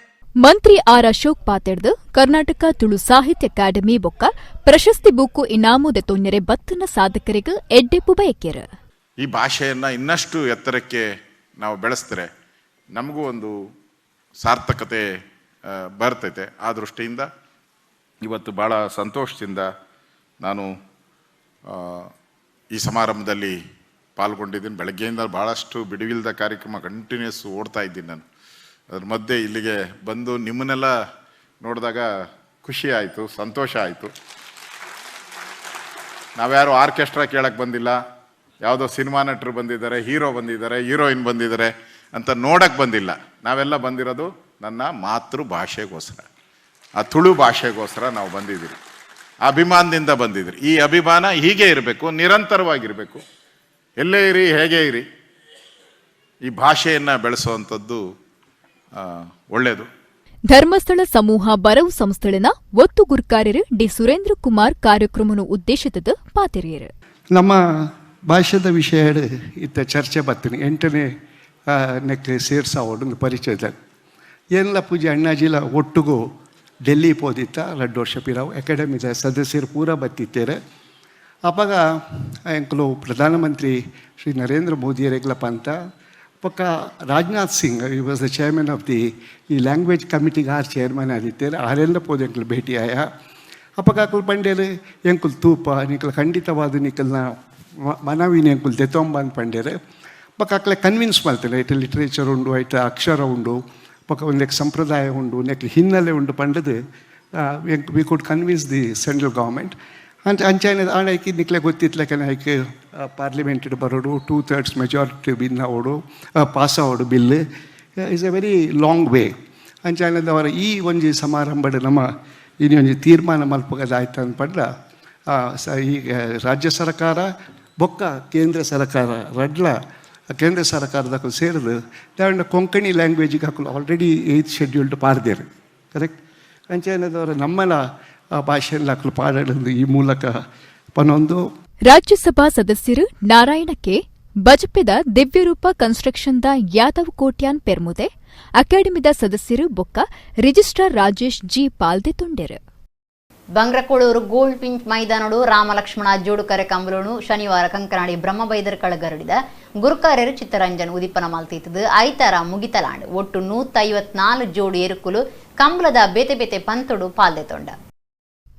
Speaker 14: ಮಂತ್ರಿ ಆರ್ ಅಶೋಕ್ ಪಾತೆಡ್ದು ಕರ್ನಾಟಕ ತುಳು ಸಾಹಿತ್ಯ ಅಕಾಡೆಮಿ ಬೊಕ್ಕ ಪ್ರಶಸ್ತಿ ಬುಕ್ಕು ಇನಾಮುದೆ ತೊನ್ನೆರೆ ಬತ್ತನ ಸಾಧಕರಿಗೆ ಎಡ್ಡೆಪ್ಪು ಬಯಕೆರು.
Speaker 17: ಈ ಭಾಷೆಯನ್ನು ಇನ್ನಷ್ಟು ಎತ್ತರಕ್ಕೆ ನಾವು ಬೆಳೆಸಿದ್ರೆ ನಮಗೂ ಒಂದು ಸಾರ್ಥಕತೆ ಬರ್ತೈತೆ. ಆ ದೃಷ್ಟಿಯಿಂದ ಇವತ್ತು ಭಾಳ ಸಂತೋಷದಿಂದ ನಾನು ಈ ಸಮಾರಂಭದಲ್ಲಿ ಪಾಲ್ಗೊಂಡಿದ್ದೀನಿ. ಬೆಳಗ್ಗೆಯಿಂದ ಭಾಳಷ್ಟು ಬಿಡುವಿಲ್ಲದ ಕಾರ್ಯಕ್ರಮ ಕಂಟಿನ್ಯೂಸ್ ಓಡ್ತಾ ಇದ್ದೀನಿ ನಾನು. ಅದ್ರ ಮಧ್ಯೆ ಇಲ್ಲಿಗೆ ಬಂದು ನಿಮ್ಮನ್ನೆಲ್ಲ ನೋಡಿದಾಗ ಖುಷಿ ಆಯಿತು, ಸಂತೋಷ ಆಯಿತು. ನಾವ್ಯಾರು ಆರ್ಕೆಸ್ಟ್ರಾ ಕೇಳಕ್ಕೆ ಬಂದಿಲ್ಲ, ಯಾವುದೋ ಸಿನಿಮಾ ನಟರು ಬಂದಿದ್ದಾರೆ, ಹೀರೋ ಬಂದಿದ್ದಾರೆ, ಹೀರೋಯಿನ್ ಬಂದಿದ್ದಾರೆ ಅಂತ ನೋಡಕ್ಕೆ ಬಂದಿಲ್ಲ. ನಾವೆಲ್ಲ ಬಂದಿರೋದು ನನ್ನ ಮಾತೃ ಭಾಷೆಗೋಸ್ಕರ, ಆ ತುಳು ಭಾಷೆಗೋಸ್ಕರ ನಾವು ಬಂದಿದ್ದೀರಿ. ಅಭಿಮಾನದಿಂದ ಬಂದಿದ್ರಿ. ಈ ಅಭಿಮಾನ ಹೀಗೆ ಇರಬೇಕು, ನಿರಂತರವಾಗಿರಬೇಕು. ಎಲ್ಲೇ ಇರಿ, ಹೇಗೆ ಇರಿ, ಈ ಭಾಷೆಯನ್ನು ಬೆಳೆಸುವಂಥದ್ದು ಒಳ್ಳೆಯದು.
Speaker 14: ಧರ್ಮಸ್ಥಳ ಸಮೂಹ ಬರವು ಸಂಸ್ಥೆನ ಒತ್ತು ಗುರುಕಾರ್ಯರು ಡಿ ಸುರೇಂದ್ರ ಕುಮಾರ್ ಕಾರ್ಯಕ್ರಮನು ಉದ್ದೇಶಿತದ ಪಾತೆರಿಯರು.
Speaker 18: ನಮ್ಮ ಭಾಷೆದ ವಿಷಯ ಇತ್ತ ಚರ್ಚೆ ಬರ್ತೀನಿ. 8ನೇ ನೆಕ್ಲೆ ಸೇರ್ಸಾವೊಂದು ಪರಿಚಯದಲ್ಲಿ ಎಲ್ಲ ಪೂಜೆ ಅಣ್ಣಾಜಿಲ ಒಟ್ಟಿಗೂ ಡೆಲ್ಲಿ ಪೋದಿತ್ತ 2 ವರ್ಷ ಪಿರಾವು ಅಕಾಡೆಮಿದ ಸದಸ್ಯರು ಪೂರ ಬತ್ತಿತ್ತೇರೆ. ಅವಾಗ ಎಂಕಲು ಪ್ರಧಾನಮಂತ್ರಿ ಶ್ರೀ ನರೇಂದ್ರ ಮೋದಿಯರೆಗ್ಲಪ್ಪ ಅಂತ ಪಕ್ಕ ರಾಜನಾಥ್ ಸಿಂಗ್ ಈ was the chairman of the ಈ ಲ್ಯಾಂಗ್ವೇಜ್ ಕಮಿಟಿಗೆ ಆರ್ ಚೇರ್ಮನ್ ಆದಿತ್ತೇರೆ. ಆರೆಲ್ಲ ಪೋದು ಎಂಕಲು ಭೇಟಿ ಆಯ ಅಪ್ಪಗ ಅಕಲು ಪಂಡೇರು ಎಂಕುಲು ತೂಪ ನಿಕಲು ಖಂಡಿತವಾದ ನಿಕಲ್ನ ಮನವಿನ ಎಂಕುಲು ದೆತೊಂಬಂದು ಪಂಡೇರು. ಪಕ್ಕ ಅಕ್ಲೆ ಕನ್ವಿನ್ಸ್ ಮಾಡ್ತಾರೆ. ಐಟ ಲಿಟ್ರೇಚರ್ ಉಂಡು, ಐಟ ಅಕ್ಷರ ಉಂಡು, ಪಕ್ಕ ಒಂದಕ್ಕೆ ಸಂಪ್ರದಾಯ ಉಂಡು, ನೆಕ್ಲೆ ಹಿನ್ನೆಲೆ ಉಂಡು ಪಂಡದು we could convince the central government ಅಂತ ಅಂಚಾನೆ ಆಣೈಕಿ ನಿಕ್ಲೆ ಗೊತ್ತಿತ್ಲಕ್ಕೆ ಐಕೆ ಪಾರ್ಲಿಮೆಂಟ್ ಬರೋಡು 2/3 ಮೆಜಾರಿಟಿ ಬಿನ್ ಆವೋಡು ಪಾಸ್ ಆವೋಡು bill is a very long way. ಅಂಚಾನದವರ ಈ ಒಂಜಿ ಸಮಾರಂಭದ ನಮ್ಮ ಇನ್ನೊಂದು ತೀರ್ಮಾನ ಮಲ್ಪಗದಾಯ್ತು ಅಂದ್ಪಂಡ್ರೆ ಈಗ ರಾಜ್ಯ ಸರ್ಕಾರ ಬೊಕ್ಕ ಕೇಂದ್ರ ಸರ್ಕಾರ ರಡ್ಲ ಕೇಂದ್ರ ಸರ್ಕಾರದಕ್ಕೂ ಸೇರಿದು ದಾಂಡ ಕೊಂಕಣಿ ಲ್ಯಾಂಗ್ವೇಜಿಗೆ ಹಾಕಲು ಆಲ್ರೆಡಿ 8th ಶೆಡ್ಯೂಲ್ಡ್ ಪಾಡ್ದೇರು ಕರೆಕ್ಟ್ ಅಂಚೇನದವರು ನಮ್ಮನ ಆ ಭಾಷೆಯಲ್ಲಿ ಹಾಕಲು ಪಾಡಲು ಈ ಮೂಲಕ ಪನೊಂದು.
Speaker 14: ರಾಜ್ಯಸಭಾ ಸದಸ್ಯರು ನಾರಾಯಣಕ್ಕೆ ಬಜಪೆದ ದಿವ್ಯರೂಪ ಕನ್ಸ್ಟ್ರಕ್ಷನ್ದ ಯಾದವ್ ಕೋಟ್ಯಾನ್ ಪೆರ್ಮುದೆ ಅಕಾಡೆಮಿದ ಸದಸ್ಯರು ಬೊಕ್ಕ ರಿಜಿಸ್ಟ್ರಾರ್ ರಾಜೇಶ್ ಜಿ ಪಾಲ್ದೆ ತುಂಡೆರು.
Speaker 1: ಬಂಗ್ರಕೋಳೂರು ಗೋಲ್ಡ್ ಪಿಂಚ್ ಮೈದಾನಡು ರಾಮಲಕ್ಷ್ಮಣ ಜೋಡುಕರೆ ಕಂಬಳನು ಶನಿವಾರ ಕಂಕನಾಡಿ ಬ್ರಹ್ಮಬೈದರ್ ಕಳಗರಡಿದ ಗುರುಕಾರ್ಯರು ಚಿತ್ತರಂಜನ್ ಉದಿಪನ ಮಲ್ತಿದ್ದು ಐತಾರ ಮುಗಿತಲಾಂಡ್ ಒಟ್ಟು 154 ಜೋಡು ಎರುಕುಲು ಕಂಬಳದ ಬೇತೆ ಬೇತೆ ಪಂತೊಡು ಪಾಲ್ದೆತೊಂಡ.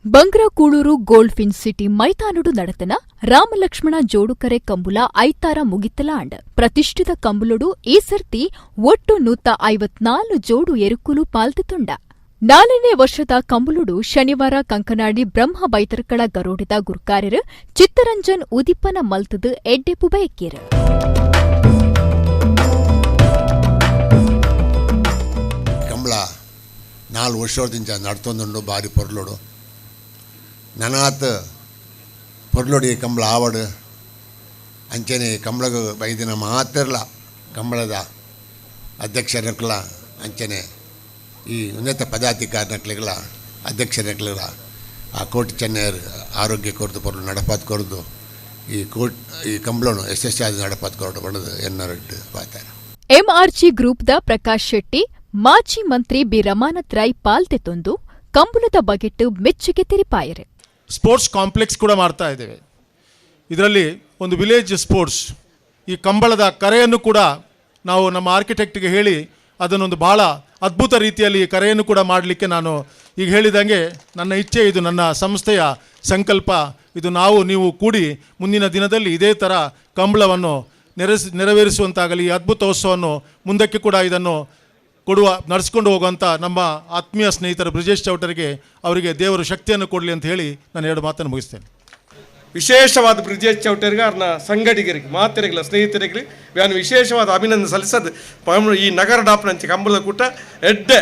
Speaker 14: Bangrakuloor gold fin city ಮೈದಾನಡು ನಡತನ Ramalakshmana ಜೋಡುಕರೆ ಕಂಬುಲ ಐತಾರ ಮುಗಿತಲಾಂಡ್ ಪ್ರತಿಷ್ಠಿತ ಕಂಬುಲುಡು ಈ ಸರ್ತಿ ಒಟ್ಟು 154 ಜೋಡು ಎರುಕುಲು ಪಾಲ್ದೆತೊಂಡ. 4ನೇ ವರ್ಷದ ಕಂಬುಲುಡು ಶನಿವಾರ ಕಂಕನಾಡಿ ಬ್ರಹ್ಮ ಬೈತರ್ಕಳ ಗರೋಡಿದ ಗುರ್ಕಾರ್ಯರು ಚಿತ್ತರಂಜನ್ ಉದಿಪನ ಮಲ್ತದು ಎಡ್ಡೆಪು ಬಯಕೇರು.
Speaker 19: ಕಂಬಳ 4 ವರ್ಷದಿಂದ ನಡ್ತೊಂದುಂಡು ಬಾರಿ ಪೊರ್ಲೋಡು ನನಾತ್ ಪೊರ್ಲೋಡಿ ಕಂಬಳ ಆವಡು ಅಂಚನೆ ಕಂಬಳಗ ಬೈದಿನ ಮಾತಿರಲ್ಲ ಕಂಬಳದ ಅಧ್ಯಕ್ಷರಕ್ಲ ಅಂಚನೆ ಈ ಉನ್ನತ ಪದಾಧಿಕಾರಿಗಳ ಅಧ್ಯಕ್ಷರುಗಳ ಆ ಕೋಟಿ ಚೆನ್ನೈಯರು ಆರೋಗ್ಯ ಕೊರದು ಪೊರ್ಲು ನಡಪಾತ್ ಕೊರದು ಈ ಕಂಬಳನು ಯಶಸ್ವಿ ನಡಪಾತ್ ಕೊರಡು ಬಡದು ಎನ್ನರಟ್ಟು ಪಾತಾರೆ.
Speaker 14: ಎಂಆರ್ಜಿ ಗ್ರೂಪ್ದ ಪ್ರಕಾಶ್ ಶೆಟ್ಟಿ ಮಾಜಿ ಮಂತ್ರಿ ಬಿ ರಮಾನತ್ ರೈ ಪಾಲ್ದೆತೊಂದು ಕಂಬಳದ ಬಗೆಟ್ಟು ಮೆಚ್ಚುಗೆ ತೆರಿಪಾಯರು.
Speaker 20: ಸ್ಪೋರ್ಟ್ಸ್ ಕಾಂಪ್ಲೆಕ್ಸ್ ಕೂಡ ಮಾಡ್ತಾ ಇದ್ದೇವೆ. ಇದರಲ್ಲಿ ಒಂದು ವಿಲೇಜ್ ಸ್ಪೋರ್ಟ್ಸ್ ಈ ಕಂಬಳದ ಕರೆಯನ್ನು ಕೂಡ ನಾವು ನಮ್ಮ ಆರ್ಕಿಟೆಕ್ಟ್ಗೆ ಹೇಳಿ ಅದನ್ನೊಂದು ಭಾಳ ಅದ್ಭುತ ರೀತಿಯಲ್ಲಿ ಕರೆಯನ್ನು ಕೂಡ ಮಾಡಲಿಕ್ಕೆ ನಾನು ಈಗ ಹೇಳಿದಂಗೆ ನನ್ನ ಇಚ್ಛೆ, ಇದು ನನ್ನ ಸಂಸ್ಥೆಯ ಸಂಕಲ್ಪ. ಇದು ನೀವು ಕೂಡಿ ಮುಂದಿನ ದಿನದಲ್ಲಿ ಇದೇ ಥರ ಕಂಬಳವನ್ನು ನೆರವೇರಿಸುವಂತಾಗಲಿ. ಈ ಅದ್ಭುತೋತ್ಸವವನ್ನು ಮುಂದಕ್ಕೆ ಕೂಡ ಇದನ್ನು ನಡೆಸ್ಕೊಂಡು ಹೋಗುವಂಥ ನಮ್ಮ ಆತ್ಮೀಯ ಸ್ನೇಹಿತರು ಬ್ರಿಜೇಶ್ ಚೌಟರಿಗೆ ಅವರಿಗೆ ದೇವರು ಶಕ್ತಿಯನ್ನು ಕೊಡಲಿ ಅಂತ ಹೇಳಿ ನಾನು 2 ಮಾತನ್ನು ಮುಗಿಸ್ತೇನೆ.
Speaker 21: ವಿಶೇಷವಾದ ಬ್ರಿಜೇಶ್ ಚೌಟರಿಗೆ ಅವ್ರನ್ನ ಸಂಗಡಿಗರಿಗೆ ಮಾತೆರೆಗಳ ಸ್ನೇಹಿತರಿಗೆ ನಾನು ವಿಶೇಷವಾದ ಅಭಿನಂದನೆ ಸಲ್ಲಿಸದು. ಈ ನಗರ ಡಾಪ್ನಂಚೆ ಕಂಬಳದ ಕೂಟ ಎಡ್ಡೆ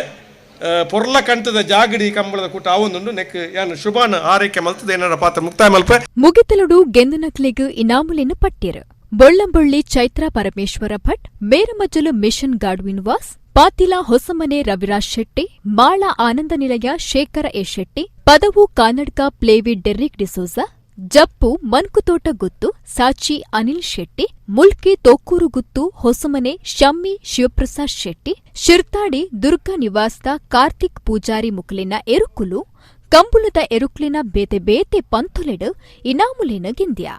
Speaker 21: ಪೊರ್ಲ ಕಂಠದ ಜಾಗಡಿ ಕಂಬಳದ ಕೂಟ ಅವೊಂದುಂಡು ನೆಕ್ ಯಾನು ಶುಭಾನ ಆರೈಕೆ ಮಲ್ತದ ಏನಾರ ಪಾತ್ರ ಮುಕ್ತಾಯ ಮಲ್ಪ
Speaker 14: ಮುಗಿತಲುಡು ಗೆಂದುನಕ್ಲೆಗು ಇನಾಮುಲಿನ ಪಟ್ಟಿರು ಬೊಳ್ಳಂಬೊಳ್ಳಿ ಚೈತ್ರ ಪರಮೇಶ್ವರ ಭಟ್ ಮೇರಮಜ್ಜಲು ಮಿಷನ್ ಗಾಡ್ವಿನ್ವಾಸ್ ಪಾತಿಲ ಹೊಸಮನೆ ರವಿರಾಜ್ ಶೆಟ್ಟಿ ಮಾಳ ಆನಂದ ನಿಲಯ ಶೇಖರ ಎ ಶೆಟ್ಟಿ ಪದವು ಕಾನಡ್ಕ ಪ್ಲೇವಿ ಡೆರ್ರಿಕ್ ಡಿಸೋಜಾ ಜಪ್ಪು ಮನ್ಕುತೋಟ ಗುತ್ತು ಸಾಚಿ ಅನಿಲ್ ಶೆಟ್ಟಿ ಮುಲ್ಕಿ ತೊಕ್ಕೂರು ಗುತ್ತು ಹೊಸಮನೆ ಶಮ್ಮಿ ಶಿವಪ್ರಸಾದ್ ಶೆಟ್ಟಿ ಶಿರ್ತಾಡಿ ದುರ್ಗಾ ನಿವಾಸ್ದ ಕಾರ್ತಿಕ್ ಪೂಜಾರಿ ಮುಕ್ಲಿನ ಎರುಕುಲು ಕಂಬುಲದ ಎರುಕ್ಲಿನ ಬೇತೆ ಬೇತೆ ಪಂತುಲೆಡು ಇನಾಮುಲಿನ ಗಿಂದ್ಯಾ.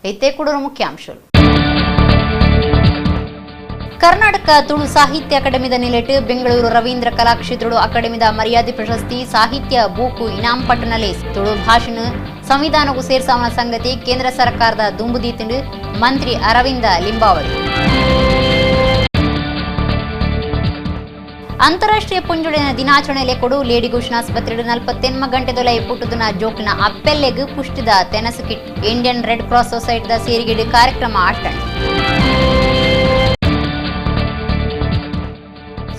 Speaker 1: అయితే కూడా ముఖ్యాంశాలు. ಕರ್ನಾಟಕ ತುಳು ಸಾಹಿತ್ಯ ಅಕಾಡೆಮಿದ ನಿಲೆಟ್ಟು ಬೆಂಗಳೂರು ರವೀಂದ್ರ ಕಲಾಕ್ಷೇತ್ರಡು ಅಕಾಡೆಮಿದ ಮರ್ಯಾದೆ ಪ್ರಶಸ್ತಿ ಸಾಹಿತ್ಯ ಬೂಕು ಇನಾಮ್ ಪಟ್ಟಣಲೆ ತುಳು ಭಾಷಣ ಸಂವಿಧಾನಕ್ಕೂ ಸೇರ್ಸಾವನ ಸಂಗತಿ ಕೇಂದ್ರ ಸರ್ಕಾರದ ದುಂಬುದೀತುಂಡು ಮಂತ್ರಿ ಅರವಿಂದ ಲಿಂಬಾವಳಿ. ಅಂತಾರಾಷ್ಟ್ರೀಯ ಪುಂಜುಳಿನ ದಿನಾಚರಣೆಲೆ ಕೊಡು ಲೇಡಿ ಘೋಷಣಾ ಆಸ್ಪತ್ರೆ 48 ಗಂಟೆದೊಲೈ ಪುಟ್ಟುದಿನ ಜೋಕ್ನ ಅಪ್ಪೆಲ್ಲೆಗ್ ಪುಷ್ಟಿದ ತೆನಸು ಕಿಟ್ ಇಂಡಿಯನ್ ರೆಡ್ ಕ್ರಾಸ್ ಸೊಸೈಟಿದ ಸೇರಿಗೆಡು ಕಾರ್ಯಕ್ರಮ ಆಟಣೆ.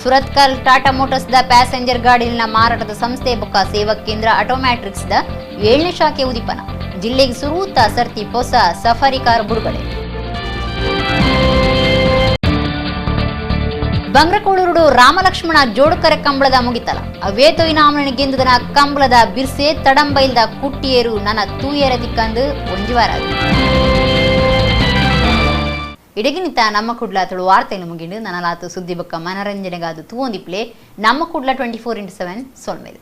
Speaker 1: ಸುರತ್ಕಲ್ ಟಾಟಾ ಮೋಟರ್ಸ್ ದ ಪ್ಯಾಸೆಂಜರ್ ಗಾಡಿಲಿನ ಮಾರಾಟದ ಸಂಸ್ಥೆ ಬೊಕ್ಕ ಸೇವಾ ಕೇಂದ್ರ ಆಟೋಮ್ಯಾಟ್ರಿಕ್ಸ್ ದ 7ನೇ ಶಾಖೆ ಉದಿಪನ ಜಿಲ್ಲೆಗೆ ಸುರೂತ ಸರ್ತಿ ಹೊಸ ಸಫಾರಿ ಕಾರ್ ಬಿಡುಗಡೆ. ಬಂಗ್ರಕೋಳೂರು ರಾಮಲಕ್ಷ್ಮಣ ಜೋಡುಕರೆ ಕಂಬಳದ ಮುಗಿತಲ ಅವೇತೋ ಇನಾಮಣಿ ಗೆಂದುದನ ಕಂಬಳದ ಬಿರ್ಸೆ ತಡಂಬೈಲ್ದ ಕುಟ್ಟಿಯೇರು ನನ್ನ ತೂಯರ ದಿಕ್ಕಂದು ಒಂಜುವಾರ. ಇಡಗಿನಿತ ನಮ್ಮ ಕುಡ್ಲ ತುಳು ವಾರ್ತೆಯನ್ನು ಮುಗಿಂಡು ನನಲಾತು ಸುದ್ದಿ ಬೊಕ್ಕ ಮನರಂಜನೆಗಾದು ತೂವೊಂದಿಪ್ಲೆ ನಮ್ಮ ಕುಡ್ಲ 24x7 ಸೊಲ್ಮೆದು